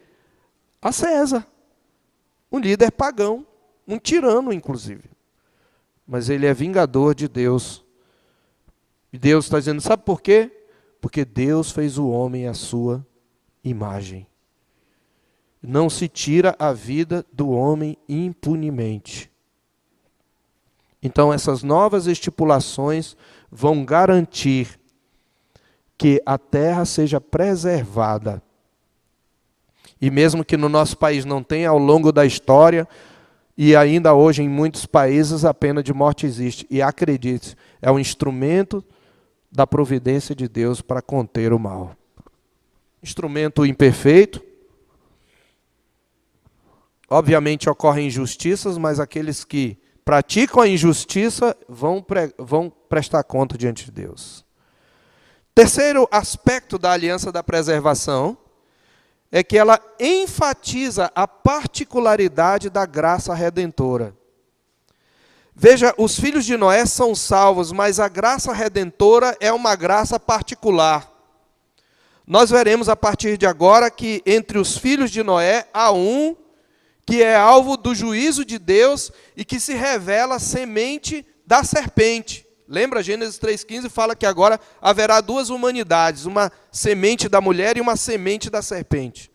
A César. Um líder pagão. Um tirano, inclusive. Mas ele é vingador de Deus. E Deus está dizendo, sabe por quê? Porque Deus fez o homem à sua imagem. Não se tira a vida do homem impunemente. Então, essas novas estipulações vão garantir que a terra seja preservada. E mesmo que no nosso país não tenha, ao longo da história, e ainda hoje em muitos países, a pena de morte existe. E acredite, é um instrumento da providência de Deus para conter o mal. Instrumento imperfeito. Obviamente ocorrem injustiças, mas aqueles que praticam a injustiça vão prestar conta diante de Deus. Terceiro aspecto da aliança da preservação é que ela enfatiza a particularidade da graça redentora. Veja, os filhos de Noé são salvos, mas a graça redentora é uma graça particular. Nós veremos a partir de agora que entre os filhos de Noé há um que é alvo do juízo de Deus e que se revela semente da serpente. Lembra, Gênesis 3,15 fala que agora haverá duas humanidades, uma semente da mulher e uma semente da serpente.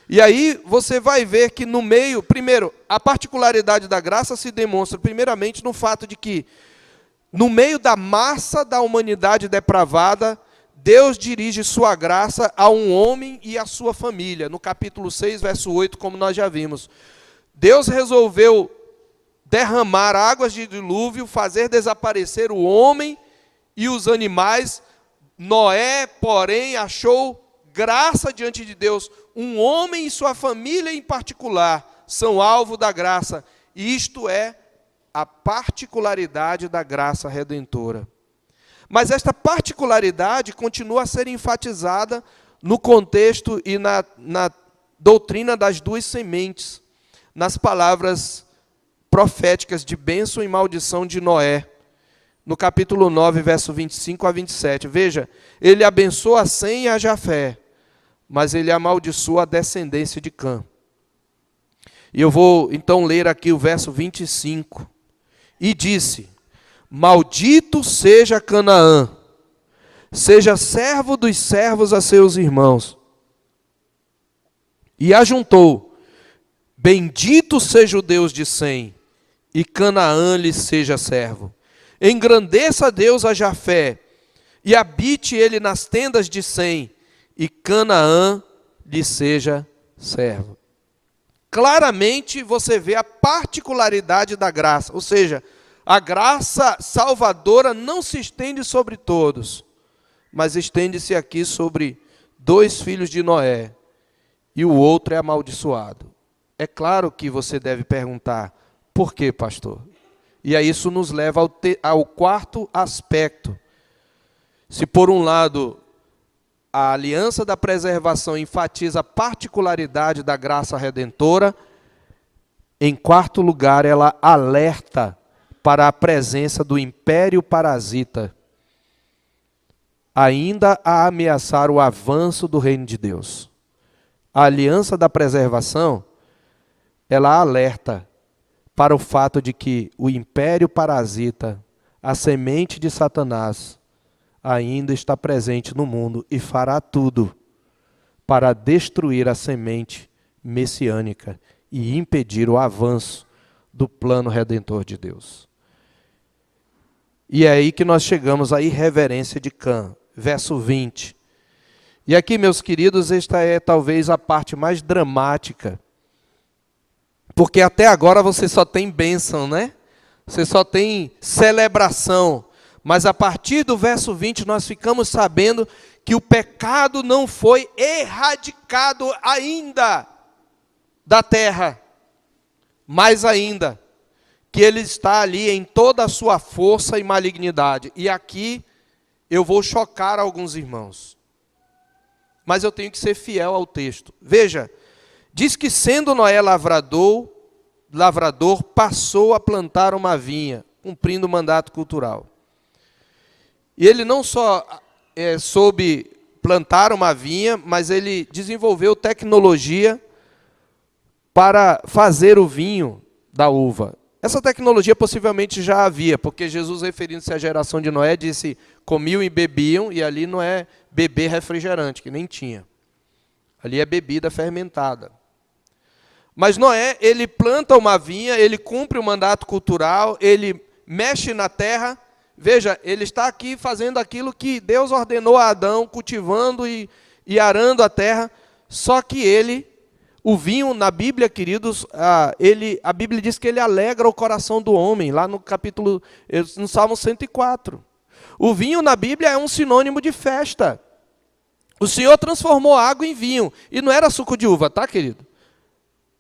E aí você vai ver que no meio, primeiro, a particularidade da graça se demonstra primeiramente no fato de que, no meio da massa da humanidade depravada, Deus dirige sua graça a um homem e a sua família. No capítulo 6, verso 8, como nós já vimos. Deus resolveu derramar águas de dilúvio, fazer desaparecer o homem e os animais. Noé, porém, achou graça diante de Deus. Um homem e sua família em particular são alvo da graça. E isto é a particularidade da graça redentora. Mas esta particularidade continua a ser enfatizada no contexto e na doutrina das duas sementes, nas palavras proféticas de bênção e maldição de Noé, no capítulo 9, verso 25 a 27. Veja, ele abençoa a Sem e a Jafé, mas ele amaldiçoa a descendência de Cã. E eu vou então ler aqui o verso 25. E disse: maldito seja Canaã, seja servo dos servos a seus irmãos. E ajuntou: bendito seja o Deus de Sem, e Canaã lhe seja servo. Engrandeça Deus a Jafé, e habite ele nas tendas de Sem, e Canaã lhe seja servo. Claramente você vê a particularidade da graça, ou seja, a graça salvadora não se estende sobre todos, mas estende-se aqui sobre dois filhos de Noé, e o outro é amaldiçoado. É claro que você deve perguntar, por quê, pastor? E aí isso nos leva ao quarto aspecto. Se por um lado a aliança da preservação enfatiza a particularidade da graça redentora, em quarto lugar ela alerta para a presença do império parasita, ainda a ameaçar o avanço do reino de Deus. A aliança da preservação, ela alerta para o fato de que o império parasita, a semente de Satanás, ainda está presente no mundo e fará tudo para destruir a semente messiânica e impedir o avanço do plano redentor de Deus. E é aí que nós chegamos à irreverência de Cã, verso 20. E aqui, meus queridos, esta é talvez a parte mais dramática, porque até agora você só tem bênção, né? Você só tem celebração. Mas a partir do verso 20 nós ficamos sabendo que o pecado não foi erradicado ainda da terra. Mais ainda, que ele está ali em toda a sua força e malignidade. E aqui eu vou chocar alguns irmãos. Mas eu tenho que ser fiel ao texto. Veja, diz que sendo Noé lavrador, passou a plantar uma vinha, cumprindo o mandato cultural. E ele não só soube plantar uma vinha, mas ele desenvolveu tecnologia para fazer o vinho da uva. Essa tecnologia possivelmente já havia, porque Jesus, referindo-se à geração de Noé, disse: comiam e bebiam, e ali não é beber refrigerante, que nem tinha. Ali é bebida fermentada. Mas Noé, ele planta uma vinha, ele cumpre o mandato cultural, ele mexe na terra. Veja, ele está aqui fazendo aquilo que Deus ordenou a Adão, cultivando e arando a terra. Só que o vinho na Bíblia, queridos, a Bíblia diz que ele alegra o coração do homem, lá no Salmo 104. O vinho na Bíblia é um sinônimo de festa. O Senhor transformou água em vinho, e não era suco de uva, tá, querido?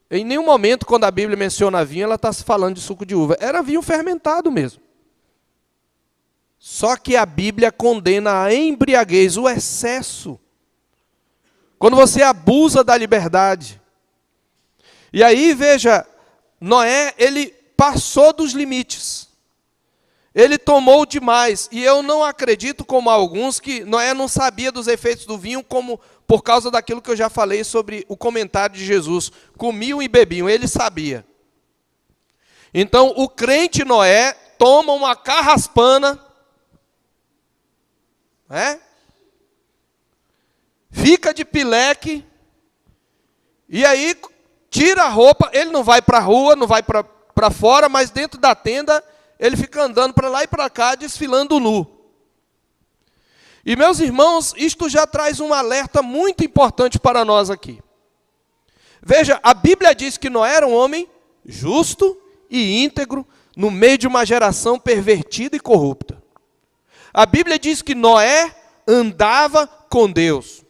Em nenhum momento, quando a Bíblia menciona vinho, ela está falando de suco de uva. Era vinho fermentado mesmo. Só que a Bíblia condena a embriaguez, o excesso. Quando você abusa da liberdade. E aí, veja, Noé, ele passou dos limites. Ele tomou demais. E eu não acredito, como alguns, que Noé não sabia dos efeitos do vinho, como por causa daquilo que eu já falei sobre o comentário de Jesus. Comiam e bebiam, ele sabia. Então, o crente Noé toma uma carraspana, fica de pileque, e aí tira a roupa, ele não vai para a rua, não vai para fora, mas dentro da tenda, ele fica andando para lá e para cá, desfilando nu. E, meus irmãos, isto já traz um alerta muito importante para nós aqui. Veja, a Bíblia diz que Noé era um homem justo e íntegro, no meio de uma geração pervertida e corrupta. A Bíblia diz que Noé andava com Deus.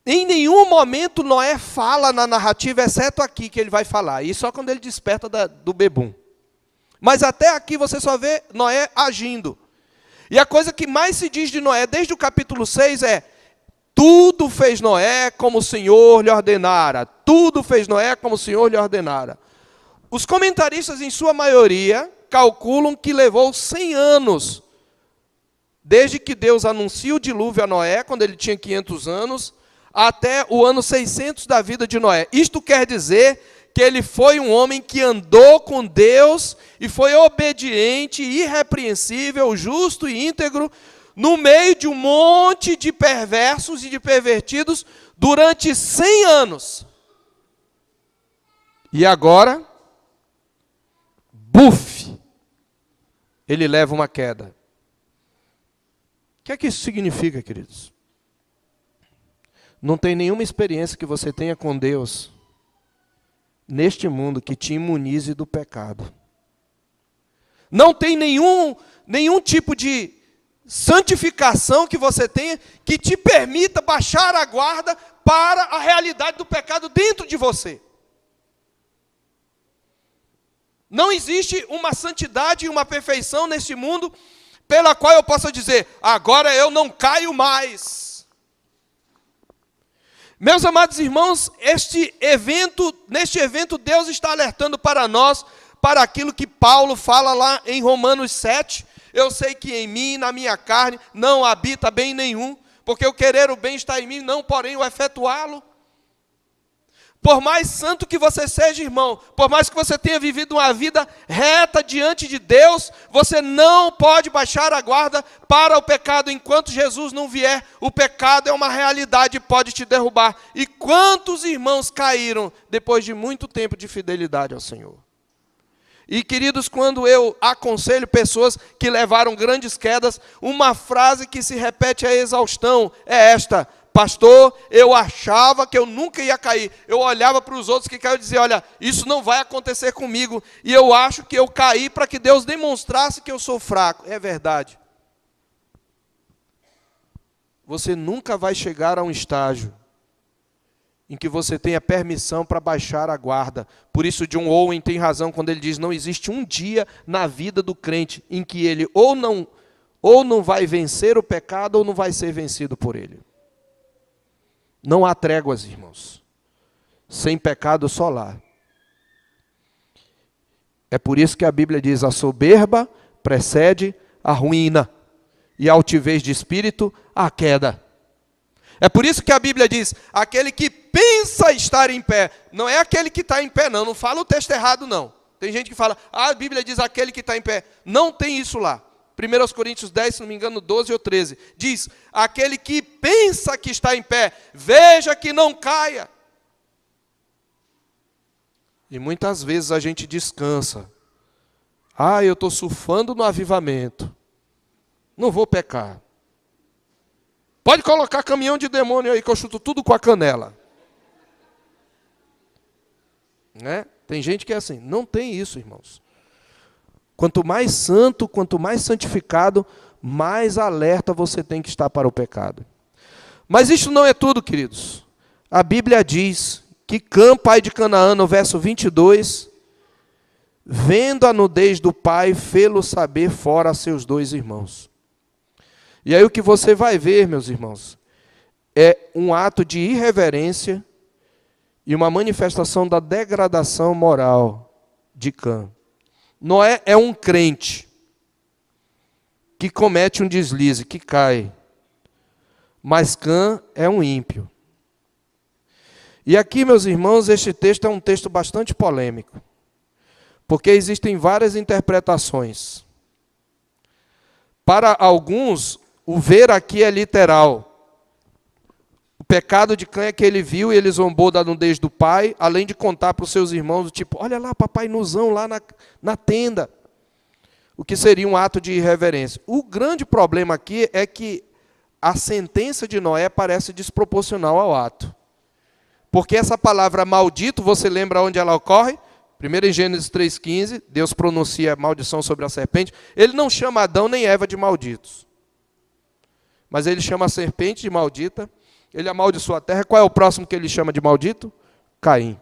Em nenhum momento Noé fala na narrativa, exceto aqui que ele vai falar, e só quando ele desperta do bebum. Mas até aqui você só vê Noé agindo. E a coisa que mais se diz de Noé, desde o capítulo 6, é: tudo fez Noé como o Senhor lhe ordenara. Tudo fez Noé como o Senhor lhe ordenara. Os comentaristas, em sua maioria, calculam que levou 100 anos, desde que Deus anuncia o dilúvio a Noé, quando ele tinha 500 anos, até o ano 600 da vida de Noé. Isto quer dizer que ele foi um homem que andou com Deus e foi obediente, irrepreensível, justo e íntegro, no meio de um monte de perversos e de pervertidos durante 100 anos. E agora, buf, ele leva uma queda. O que é que isso significa, queridos? Não tem nenhuma experiência que você tenha com Deus neste mundo que te imunize do pecado. Não tem nenhum tipo de santificação que você tenha que te permita baixar a guarda para a realidade do pecado dentro de você. Não existe uma santidade e uma perfeição neste mundo pela qual eu possa dizer: agora eu não caio mais. Meus amados irmãos, neste evento Deus está alertando para nós, para aquilo que Paulo fala lá em Romanos 7. Eu sei que em mim, na minha carne, não habita bem nenhum, porque o querer o bem está em mim, não porém o efetuá-lo. Por mais santo que você seja, irmão, por mais que você tenha vivido uma vida reta diante de Deus, você não pode baixar a guarda para o pecado. Enquanto Jesus não vier, o pecado é uma realidade e pode te derrubar. E quantos irmãos caíram depois de muito tempo de fidelidade ao Senhor? E, queridos, quando eu aconselho pessoas que levaram grandes quedas, uma frase que se repete à exaustão é esta: pastor, eu achava que eu nunca ia cair. Eu olhava para os outros que caíram e dizia: olha, isso não vai acontecer comigo. E eu acho que eu caí para que Deus demonstrasse que eu sou fraco. É verdade. Você nunca vai chegar a um estágio em que você tenha permissão para baixar a guarda. Por isso, John Owen tem razão quando ele diz: não existe um dia na vida do crente em que ele ou não vai vencer o pecado ou não vai ser vencido por ele. Não há tréguas, irmãos. Sem pecado só lá. É por isso que a Bíblia diz: a soberba precede a ruína, e a altivez de espírito a queda. É por isso que a Bíblia diz: aquele que pensa estar em pé, não é aquele que está em pé, não fala o texto errado, não. Tem gente que fala: a Bíblia diz aquele que está em pé. Não tem isso lá. 1 Coríntios 10, se não me engano, 12 ou 13, diz: aquele que pensa que está em pé, veja que não caia. E muitas vezes a gente descansa. Eu estou surfando no avivamento, não vou pecar. Pode colocar caminhão de demônio aí, que eu chuto tudo com a canela. Né? Tem gente que é assim. Não tem isso, irmãos. Quanto mais santo, quanto mais santificado, mais alerta você tem que estar para o pecado. Mas isso não é tudo, queridos. A Bíblia diz que Cã, pai de Canaã, no verso 22, vendo a nudez do pai, fê-lo saber fora a seus 2 irmãos. E aí o que você vai ver, meus irmãos, é um ato de irreverência e uma manifestação da degradação moral de Cã. Noé é um crente que comete um deslize, que cai. Mas Cã é um ímpio. E aqui, meus irmãos, este texto é um texto bastante polêmico, porque existem várias interpretações. Para alguns, o ver aqui é literal. O pecado de Cã é que ele viu e ele zombou da nudez do pai, além de contar para os seus irmãos, tipo, olha lá, papai nuzão lá na tenda. O que seria um ato de irreverência. O grande problema aqui é que a sentença de Noé parece desproporcional ao ato. Porque essa palavra maldito, você lembra onde ela ocorre? Primeiro em Gênesis 3,15, Deus pronuncia a maldição sobre a serpente. Ele não chama Adão nem Eva de malditos. Mas ele chama a serpente de maldita. Ele amaldiçoa a terra. Qual é o próximo que ele chama de maldito? Caim.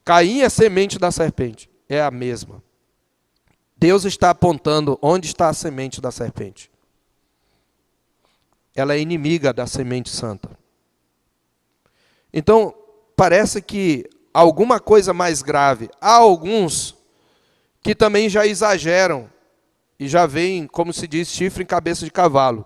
Caim é semente da serpente. É a mesma. Deus está apontando onde está a semente da serpente. Ela é inimiga da semente santa. Então, parece que alguma coisa mais grave. Há alguns que também já exageram e já veem, como se diz, chifre em cabeça de cavalo.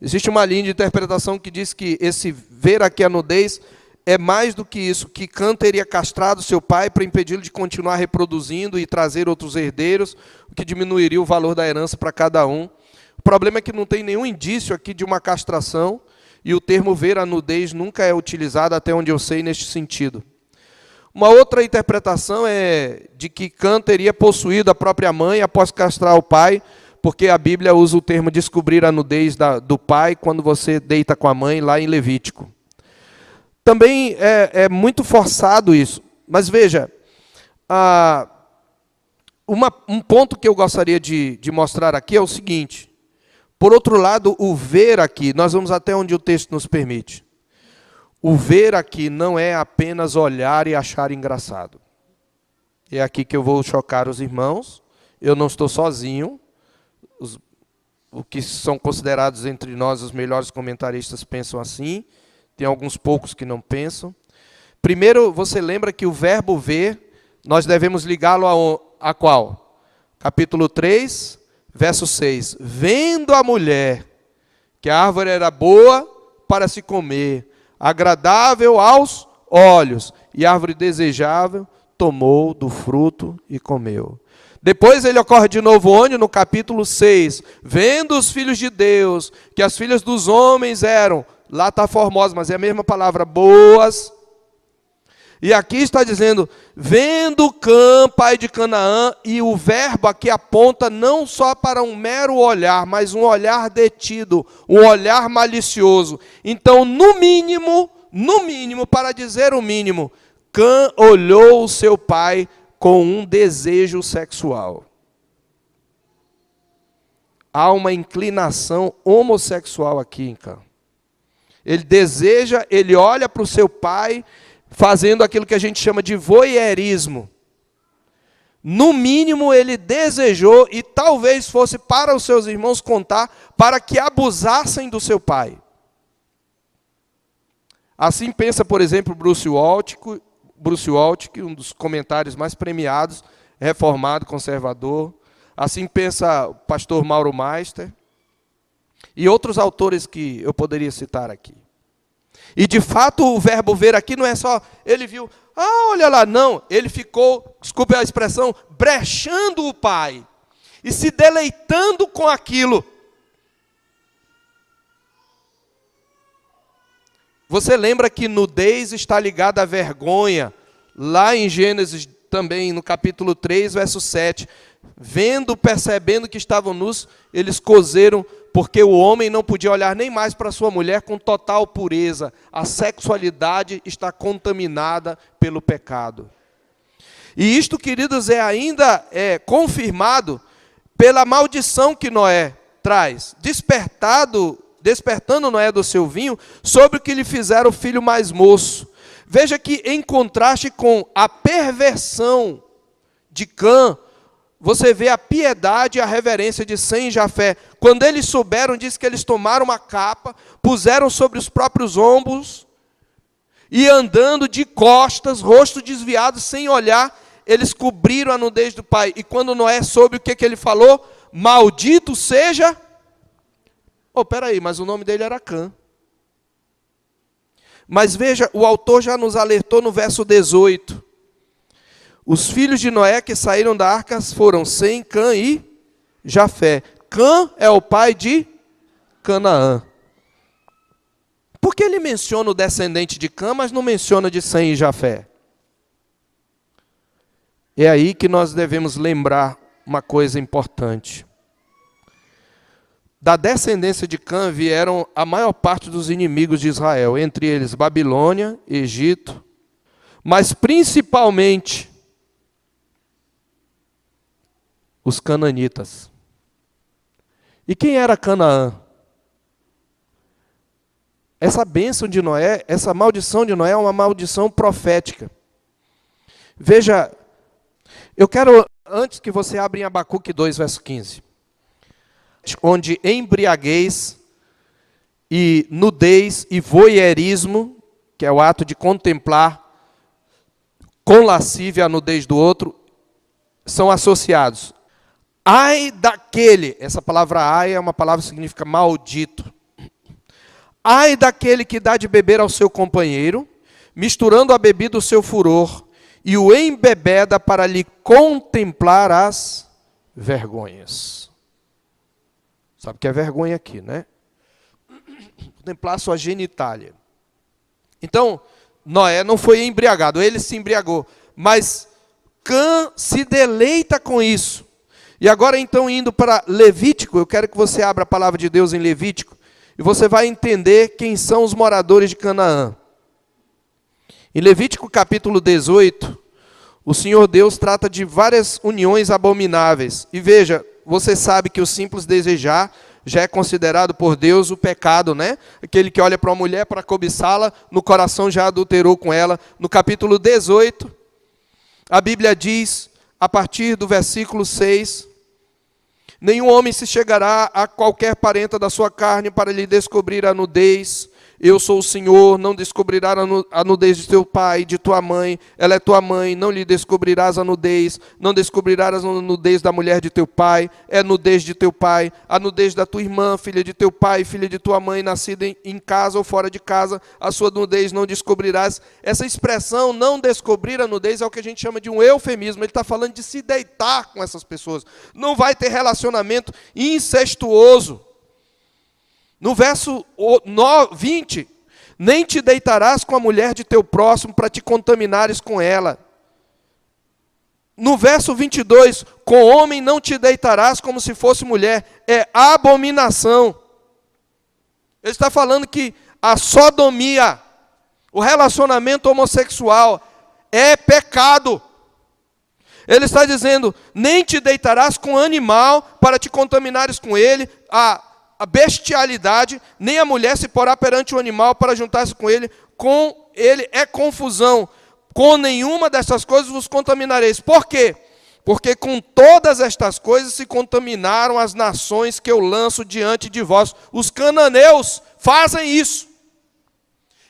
Existe uma linha de interpretação que diz que esse ver aqui a nudez é mais do que isso, que Cã teria castrado seu pai para impedi-lo de continuar reproduzindo e trazer outros herdeiros, o que diminuiria o valor da herança para cada um. O problema é que não tem nenhum indício aqui de uma castração, e o termo ver a nudez nunca é utilizado, até onde eu sei, neste sentido. Uma outra interpretação é de que Cã teria possuído a própria mãe após castrar o pai, porque a Bíblia usa o termo descobrir a nudez do pai quando você deita com a mãe, lá em Levítico. Também é muito forçado isso. Mas veja, um ponto que eu gostaria de mostrar aqui é o seguinte. Por outro lado, o ver aqui, nós vamos até onde o texto nos permite. O ver aqui não é apenas olhar e achar engraçado. É aqui que eu vou chocar os irmãos. Eu não estou sozinho. O que são considerados entre nós os melhores comentaristas pensam assim. Tem alguns poucos que não pensam. Primeiro, você lembra que o verbo ver, nós devemos ligá-lo a qual? Capítulo 3, verso 6. Vendo a mulher que a árvore era boa para se comer, agradável aos olhos, e árvore desejável, tomou do fruto e comeu. Depois ele ocorre de novo onde? No capítulo 6. Vendo os filhos de Deus, que as filhas dos homens eram, lá está formosa, mas é a mesma palavra, boas. E aqui está dizendo, vendo Cã, pai de Canaã, e o verbo aqui aponta não só para um mero olhar, mas um olhar detido, um olhar malicioso. Então, no mínimo, para dizer o mínimo, Cã olhou o seu pai com um desejo sexual. Há uma inclinação homossexual aqui em Cã. Ele deseja, ele olha para o seu pai, fazendo aquilo que a gente chama de voyeurismo. No mínimo, ele desejou, e talvez fosse para os seus irmãos contar, para que abusassem do seu pai. Assim pensa, por exemplo, Bruce Waltke, um dos comentários mais premiados, reformado, conservador. Assim pensa o pastor Mauro Meister. E outros autores que eu poderia citar aqui. E de fato o verbo ver aqui não é só, ele viu, olha lá, não. Ele ficou, desculpe a expressão, brechando o pai. E se deleitando com aquilo. Você lembra que nudez está ligada à vergonha. Lá em Gênesis também, no capítulo 3, verso 7. Vendo, percebendo que estavam nus, eles coseram porque o homem não podia olhar nem mais para sua mulher com total pureza. A sexualidade está contaminada pelo pecado. E isto, queridos, ainda confirmado pela maldição que Noé traz, despertando Noé do seu vinho, sobre o que lhe fizeram o filho mais moço. Veja que, em contraste com a perversão de Cã, você vê a piedade e a reverência de Sem e Jafé. Quando eles souberam, diz que eles tomaram uma capa, puseram sobre os próprios ombros, e andando de costas, rosto desviado, sem olhar, eles cobriram a nudez do pai. E quando Noé soube, o que ele falou? Maldito seja... peraí, mas o nome dele era Cã. Mas veja, o autor já nos alertou no verso 18. Os filhos de Noé que saíram da arca foram Sem, Cã e Jafé. Cã é o pai de Canaã. Por que ele menciona o descendente de Cã, mas não menciona de Sem e Jafé? É aí que nós devemos lembrar uma coisa importante. Da descendência de Cã vieram a maior parte dos inimigos de Israel, entre eles Babilônia, Egito, mas principalmente os cananitas. E quem era Canaã? Essa bênção de Noé, essa maldição de Noé é uma maldição profética. Veja, eu quero, antes que você abra em Abacuque 2, verso 15, onde embriaguez e nudez e voyeurismo, que é o ato de contemplar com lascívia a nudez do outro, são associados. Ai daquele, essa palavra ai é uma palavra que significa maldito. Ai daquele que dá de beber ao seu companheiro, misturando a bebida o seu furor, e o embebeda para lhe contemplar as vergonhas. Sabe o que é vergonha aqui, né? Contemplar sua genitália. Então, Noé não foi embriagado, ele se embriagou. Mas Cã se deleita com isso. E agora, então, indo para Levítico, eu quero que você abra a palavra de Deus em Levítico, e você vai entender quem são os moradores de Canaã. Em Levítico capítulo 18, o Senhor Deus trata de várias uniões abomináveis. E veja, você sabe que o simples desejar já é considerado por Deus o pecado, né? Aquele que olha para uma mulher para cobiçá-la, no coração já adulterou com ela. No capítulo 18, a Bíblia diz, a partir do versículo 6, nenhum homem se chegará a qualquer parenta da sua carne para lhe descobrir a nudez. Eu sou o Senhor, não descobrirás a nudez de teu pai e de tua mãe. Ela é tua mãe, não lhe descobrirás a nudez. Não descobrirás a nudez da mulher de teu pai. É nudez de teu pai. A nudez da tua irmã, filha de teu pai, filha de tua mãe, nascida em casa ou fora de casa. A sua nudez não descobrirás. Essa expressão, não descobrir a nudez, é o que a gente chama de um eufemismo. Ele está falando de se deitar com essas pessoas. Não vai ter relacionamento incestuoso. No verso 20, nem te deitarás com a mulher de teu próximo para te contaminares com ela. No verso 22, com homem não te deitarás como se fosse mulher. É abominação. Ele está falando que a sodomia, o relacionamento homossexual, é pecado. Ele está dizendo, nem te deitarás com animal para te contaminares com ele. A bestialidade, nem a mulher se porá perante o animal para juntar-se com ele é confusão. Com nenhuma dessas coisas vos contaminareis. Por quê? Porque com todas estas coisas se contaminaram as nações que eu lanço diante de vós. Os cananeus fazem isso.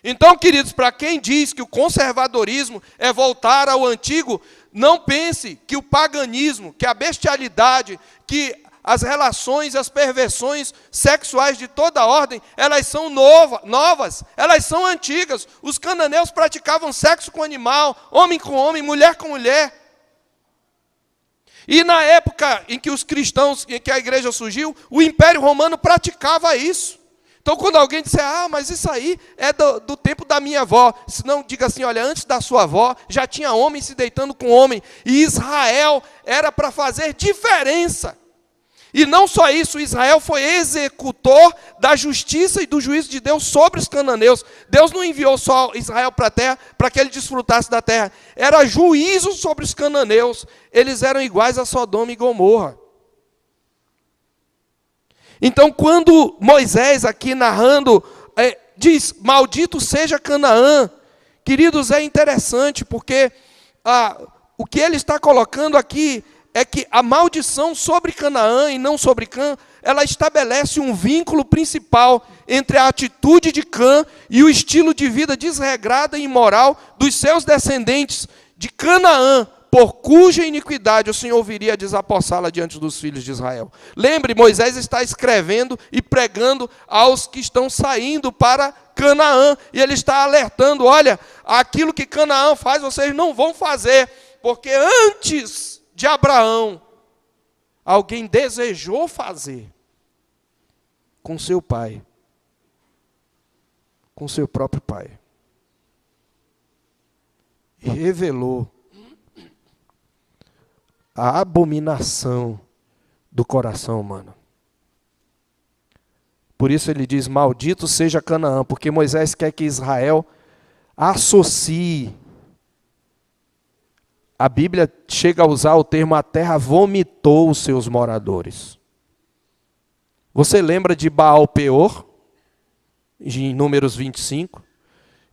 Então, queridos, para quem diz que o conservadorismo é voltar ao antigo, não pense que o paganismo, que a bestialidade, que as relações e as perversões sexuais de toda ordem, elas são novas, elas são antigas. Os cananeus praticavam sexo com animal, homem com homem, mulher com mulher. E na época em que os cristãos, em que a igreja surgiu, o Império Romano praticava isso. Então, quando alguém disser, mas isso aí é do tempo da minha avó, se não, diga assim, olha, antes da sua avó, já tinha homem se deitando com homem, e Israel era para fazer diferença. E não só isso, Israel foi executor da justiça e do juízo de Deus sobre os cananeus. Deus não enviou só Israel para a terra para que ele desfrutasse da terra. Era juízo sobre os cananeus. Eles eram iguais a Sodoma e Gomorra. Então, quando Moisés, aqui narrando, diz, maldito seja Canaã, queridos, é interessante, porque o que ele está colocando aqui é que a maldição sobre Canaã e não sobre Cã, ela estabelece um vínculo principal entre a atitude de Cã e o estilo de vida desregrado e imoral dos seus descendentes de Canaã, por cuja iniquidade o Senhor viria a desapossá-la diante dos filhos de Israel. Lembre, Moisés está escrevendo e pregando aos que estão saindo para Canaã, e ele está alertando, olha, aquilo que Canaã faz, vocês não vão fazer, porque antes de Abraão, alguém desejou fazer com seu pai, com seu próprio pai, e revelou a abominação do coração humano. Por isso ele diz, maldito seja Canaã, porque Moisés quer que Israel associe. A Bíblia chega a usar o termo, a terra vomitou os seus moradores. Você lembra de Baal-Peor? Em Números 25.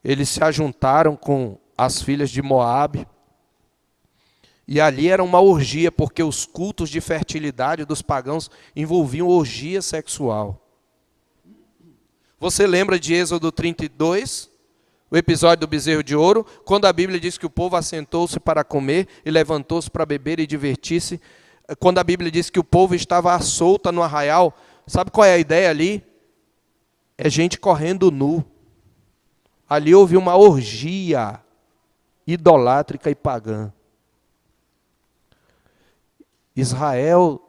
Eles se ajuntaram com as filhas de Moabe. E ali era uma orgia, porque os cultos de fertilidade dos pagãos envolviam orgia sexual. Você lembra de Êxodo 32? O episódio do bezerro de ouro, quando a Bíblia diz que o povo assentou-se para comer e levantou-se para beber e divertir-se. Quando a Bíblia diz que o povo estava à solta no arraial, sabe qual é a ideia ali? É gente correndo nu. Ali houve uma orgia idolátrica e pagã. Israel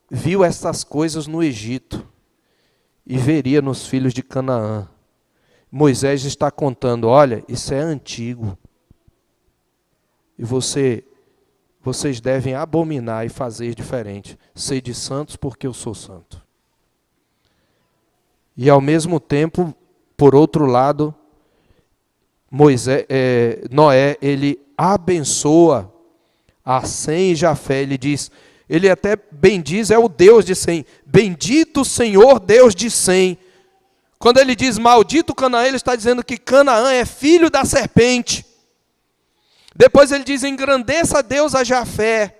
viu essas coisas no Egito e veria nos filhos de Canaã. Moisés está contando, olha, isso é antigo. E vocês devem abominar e fazer diferente. Sede santos porque eu sou santo. E ao mesmo tempo, por outro lado, Noé, ele abençoa a Sem e Jafé. Ele diz, ele até bendiz, é o Deus de Sem. Bendito Senhor, Deus de Sem. Quando ele diz maldito Canaã, ele está dizendo que Canaã é filho da serpente. Depois ele diz, engrandeça Deus a Jafé.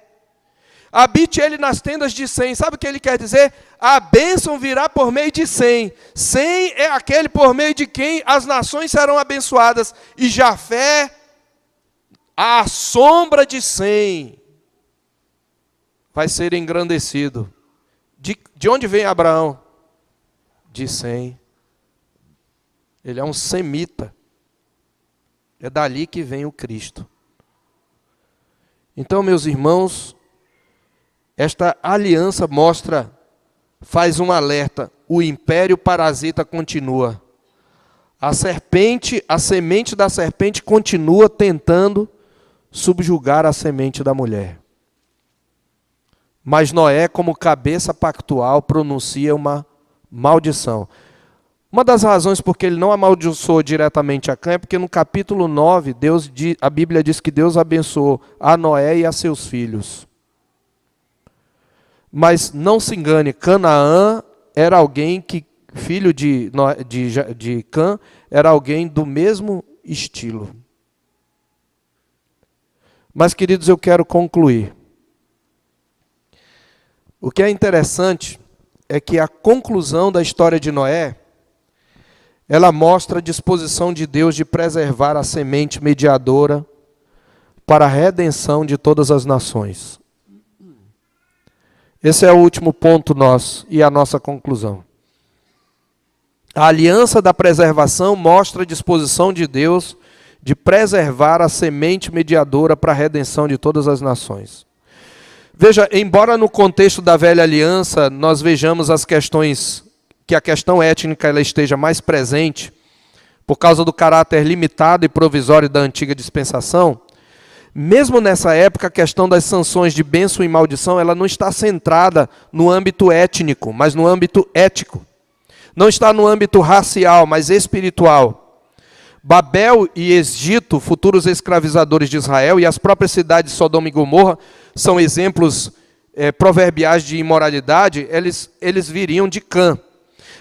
Habite ele nas tendas de Sem. Sabe o que ele quer dizer? A bênção virá por meio de Sem. Sem é aquele por meio de quem as nações serão abençoadas. E Jafé, a sombra de Sem, vai ser engrandecido. De onde vem Abraão? De Sem. Ele é um semita. É dali que vem o Cristo. Então, meus irmãos, esta aliança faz um alerta. O império parasita continua. A semente da serpente continua tentando subjugar a semente da mulher. Mas Noé, como cabeça pactual, pronuncia uma maldição. Uma das razões porque ele não amaldiçoou diretamente a Cã é porque no capítulo 9, a Bíblia diz que Deus abençoou a Noé e a seus filhos. Mas não se engane, Canaã era alguém que, filho de Cã, era alguém do mesmo estilo. Mas, queridos, eu quero concluir. O que é interessante é que a conclusão da história de Noé, ela mostra a disposição de Deus de preservar a semente mediadora para a redenção de todas as nações. Esse é o último ponto nosso e a nossa conclusão. A aliança da preservação mostra a disposição de Deus de preservar a semente mediadora para a redenção de todas as nações. Veja, embora no contexto da velha aliança nós vejamos que a questão étnica ela esteja mais presente, por causa do caráter limitado e provisório da antiga dispensação, mesmo nessa época, a questão das sanções de bênção e maldição, ela não está centrada no âmbito étnico, mas no âmbito ético. Não está no âmbito racial, mas espiritual. Babel e Egito, futuros escravizadores de Israel, e as próprias cidades de Sodoma e Gomorra, são exemplos proverbiais de imoralidade, eles viriam de Cã.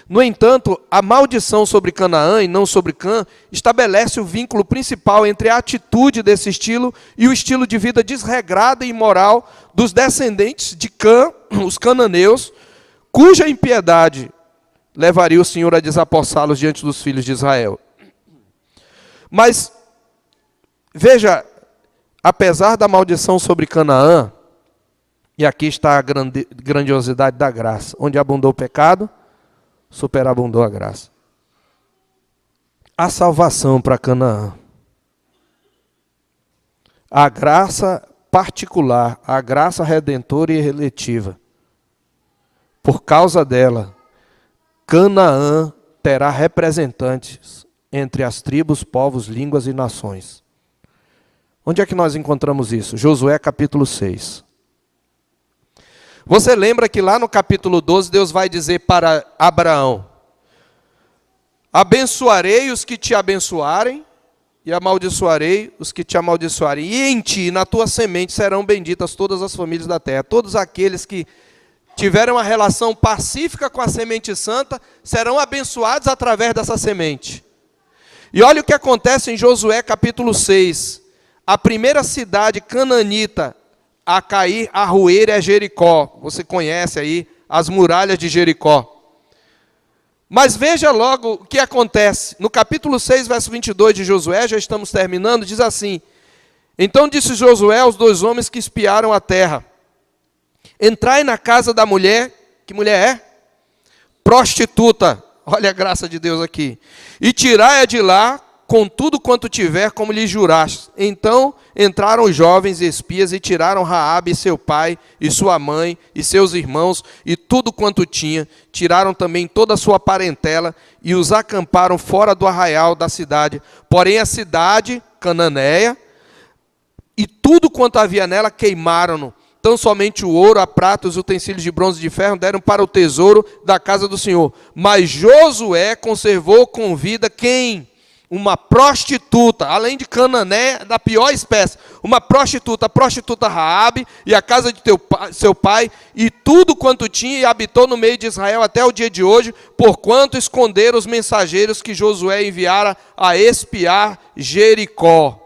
No entanto, a maldição sobre Canaã e não sobre Cã estabelece o vínculo principal entre a atitude desse estilo e o estilo de vida desregrado e imoral dos descendentes de Cã, os cananeus, cuja impiedade levaria o Senhor a desapossá-los diante dos filhos de Israel. Mas, veja, apesar da maldição sobre Canaã, e aqui está a grandiosidade da graça, onde abundou o pecado, superabundou a graça. A salvação para Canaã. A graça particular, a graça redentora e relativa. Por causa dela, Canaã terá representantes entre as tribos, povos, línguas e nações. Onde é que nós encontramos isso? Josué capítulo 6. Você lembra que lá no capítulo 12, Deus vai dizer para Abraão: abençoarei os que te abençoarem, e amaldiçoarei os que te amaldiçoarem. E em ti, na tua semente, serão benditas todas as famílias da terra. Todos aqueles que tiveram uma relação pacífica com a semente santa, serão abençoados através dessa semente. E olha o que acontece em Josué capítulo 6. A primeira cidade cananita a cair, a ruir, é Jericó. Você conhece aí as muralhas de Jericó. Mas veja logo o que acontece. No capítulo 6, verso 22 de Josué, já estamos terminando, diz assim: então disse Josué aos 2 homens que espiaram a terra: entrai na casa da mulher, que mulher é? Prostituta. Olha a graça de Deus aqui. E tirai-a de lá com tudo quanto tiver, como lhe juraste. Então entraram os jovens espias e tiraram Raabe e seu pai, e sua mãe, e seus irmãos, e tudo quanto tinha. Tiraram também toda a sua parentela, e os acamparam fora do arraial da cidade. Porém a cidade cananeia, e tudo quanto havia nela, queimaram-no. Tão somente o ouro, a prata, os utensílios de bronze e de ferro deram para o tesouro da casa do Senhor. Mas Josué conservou com vida quem? Uma prostituta, além de Canané, da pior espécie. Uma prostituta, a prostituta Raabe, e a casa de seu pai, e tudo quanto tinha, e habitou no meio de Israel até o dia de hoje, porquanto esconderam os mensageiros que Josué enviara a espiar Jericó.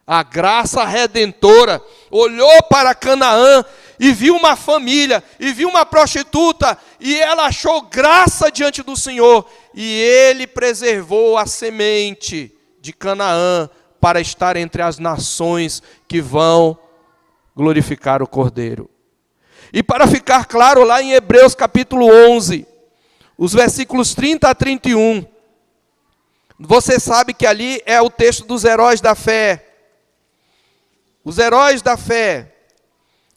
A graça redentora olhou para Canaã e viu uma família, e viu uma prostituta, e ela achou graça diante do Senhor, e ele preservou a semente de Canaã para estar entre as nações que vão glorificar o Cordeiro. E para ficar claro, lá em Hebreus capítulo 11, os versículos 30 a 31, você sabe que ali é o texto dos heróis da fé. Os heróis da fé,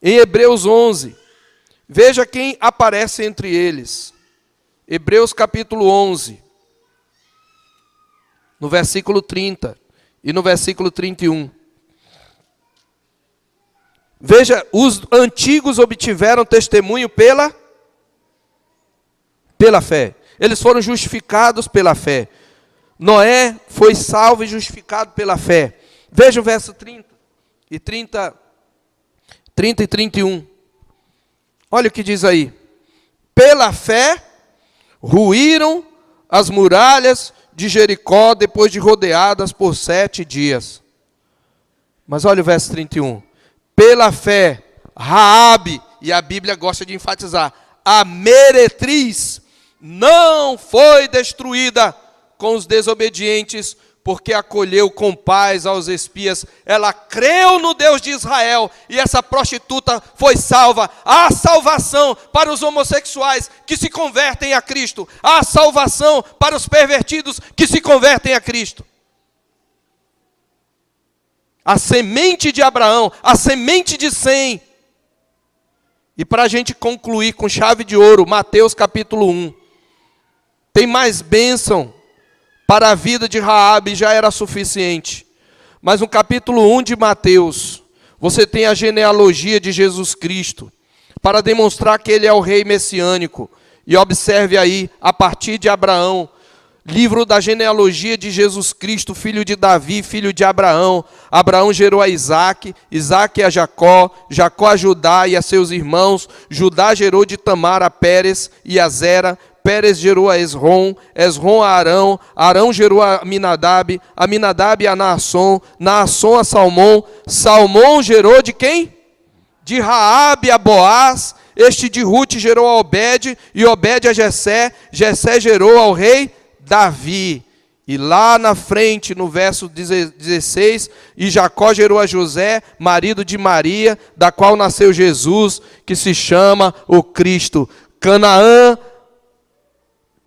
em Hebreus 11, veja quem aparece entre eles. Hebreus capítulo 11, no versículo 30 e no versículo 31. Veja, os antigos obtiveram testemunho pela fé. Eles foram justificados pela fé. Noé foi salvo e justificado pela fé. Veja o verso 30 e 31. Olha o que diz aí. Pela fé, ruíram as muralhas de Jericó depois de rodeadas por 7 dias. Mas olha o verso 31. Pela fé, Raabe, e a Bíblia gosta de enfatizar, a meretriz não foi destruída com os desobedientes, porque acolheu com paz aos espias. Ela creu no Deus de Israel, e essa prostituta foi salva. Há salvação para os homossexuais que se convertem a Cristo. Há salvação para os pervertidos que se convertem a Cristo. A semente de Abraão, a semente de Sem. E para a gente concluir com chave de ouro, Mateus capítulo 1. Tem mais bênção para a vida de Raabe, já era suficiente. Mas no capítulo 1 de Mateus, você tem a genealogia de Jesus Cristo, para demonstrar que ele é o rei messiânico. E observe aí, a partir de Abraão, livro da genealogia de Jesus Cristo, filho de Davi, filho de Abraão. Abraão gerou a Isaque, Isaque a Jacó, Jacó a Judá e a seus irmãos. Judá gerou de Tamar a Pérez e a Zera. Pérez gerou a Esrom, Esrom a Arão, Arão gerou a Aminadab, Aminadab a Naasson, Naasson a Salmão, Salmão gerou de quem? De Raabe a Boaz, este de Ruth gerou a Obed, e Obed a Jessé, Jessé gerou ao rei Davi. E lá na frente, no verso 16, e Jacó gerou a José, marido de Maria, da qual nasceu Jesus, que se chama o Cristo.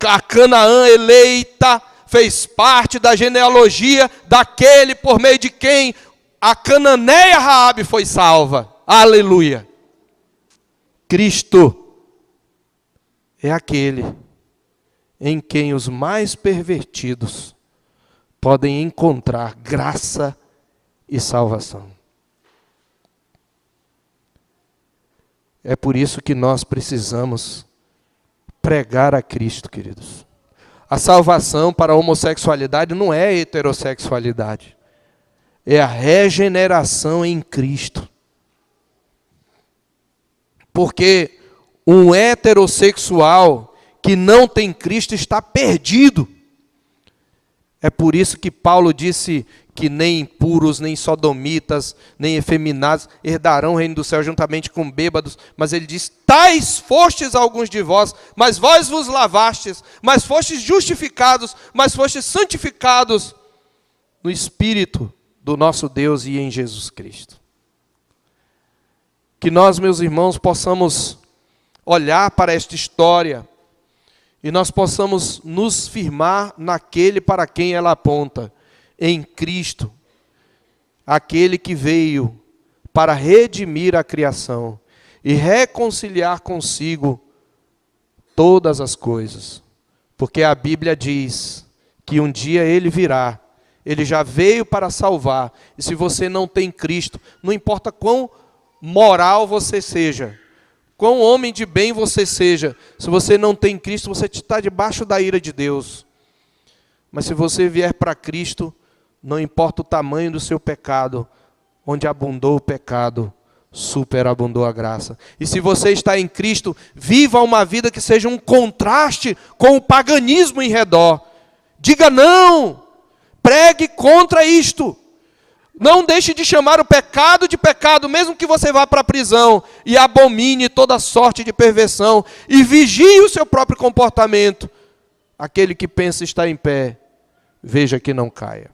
A Canaã eleita fez parte da genealogia daquele por meio de quem a cananeia Raabe foi salva. Aleluia! Cristo é aquele em quem os mais pervertidos podem encontrar graça e salvação. É por isso que nós precisamos pregar a Cristo, queridos. A salvação para a homossexualidade não é heterossexualidade. É a regeneração em Cristo. Porque um heterossexual que não tem Cristo está perdido. É por isso que Paulo disse que nem impuros, nem sodomitas, nem efeminados herdarão o reino do céu juntamente com bêbados. Mas ele diz, tais fostes alguns de vós, mas vós vos lavastes, mas fostes justificados, mas fostes santificados no Espírito do nosso Deus e em Jesus Cristo. Que nós, meus irmãos, possamos olhar para esta história e nós possamos nos firmar naquele para quem ela aponta, em Cristo, aquele que veio para redimir a criação e reconciliar consigo todas as coisas. Porque a Bíblia diz que um dia ele virá, ele já veio para salvar. E se você não tem Cristo, não importa quão moral você seja, quão homem de bem você seja, se você não tem Cristo, você está debaixo da ira de Deus. Mas se você vier para Cristo, não importa o tamanho do seu pecado, onde abundou o pecado, superabundou a graça. E se você está em Cristo, viva uma vida que seja um contraste com o paganismo em redor. Diga não, pregue contra isto. Não deixe de chamar o pecado de pecado, mesmo que você vá para a prisão, e abomine toda sorte de perversão, e vigie o seu próprio comportamento. Aquele que pensa estar em pé, veja que não caia.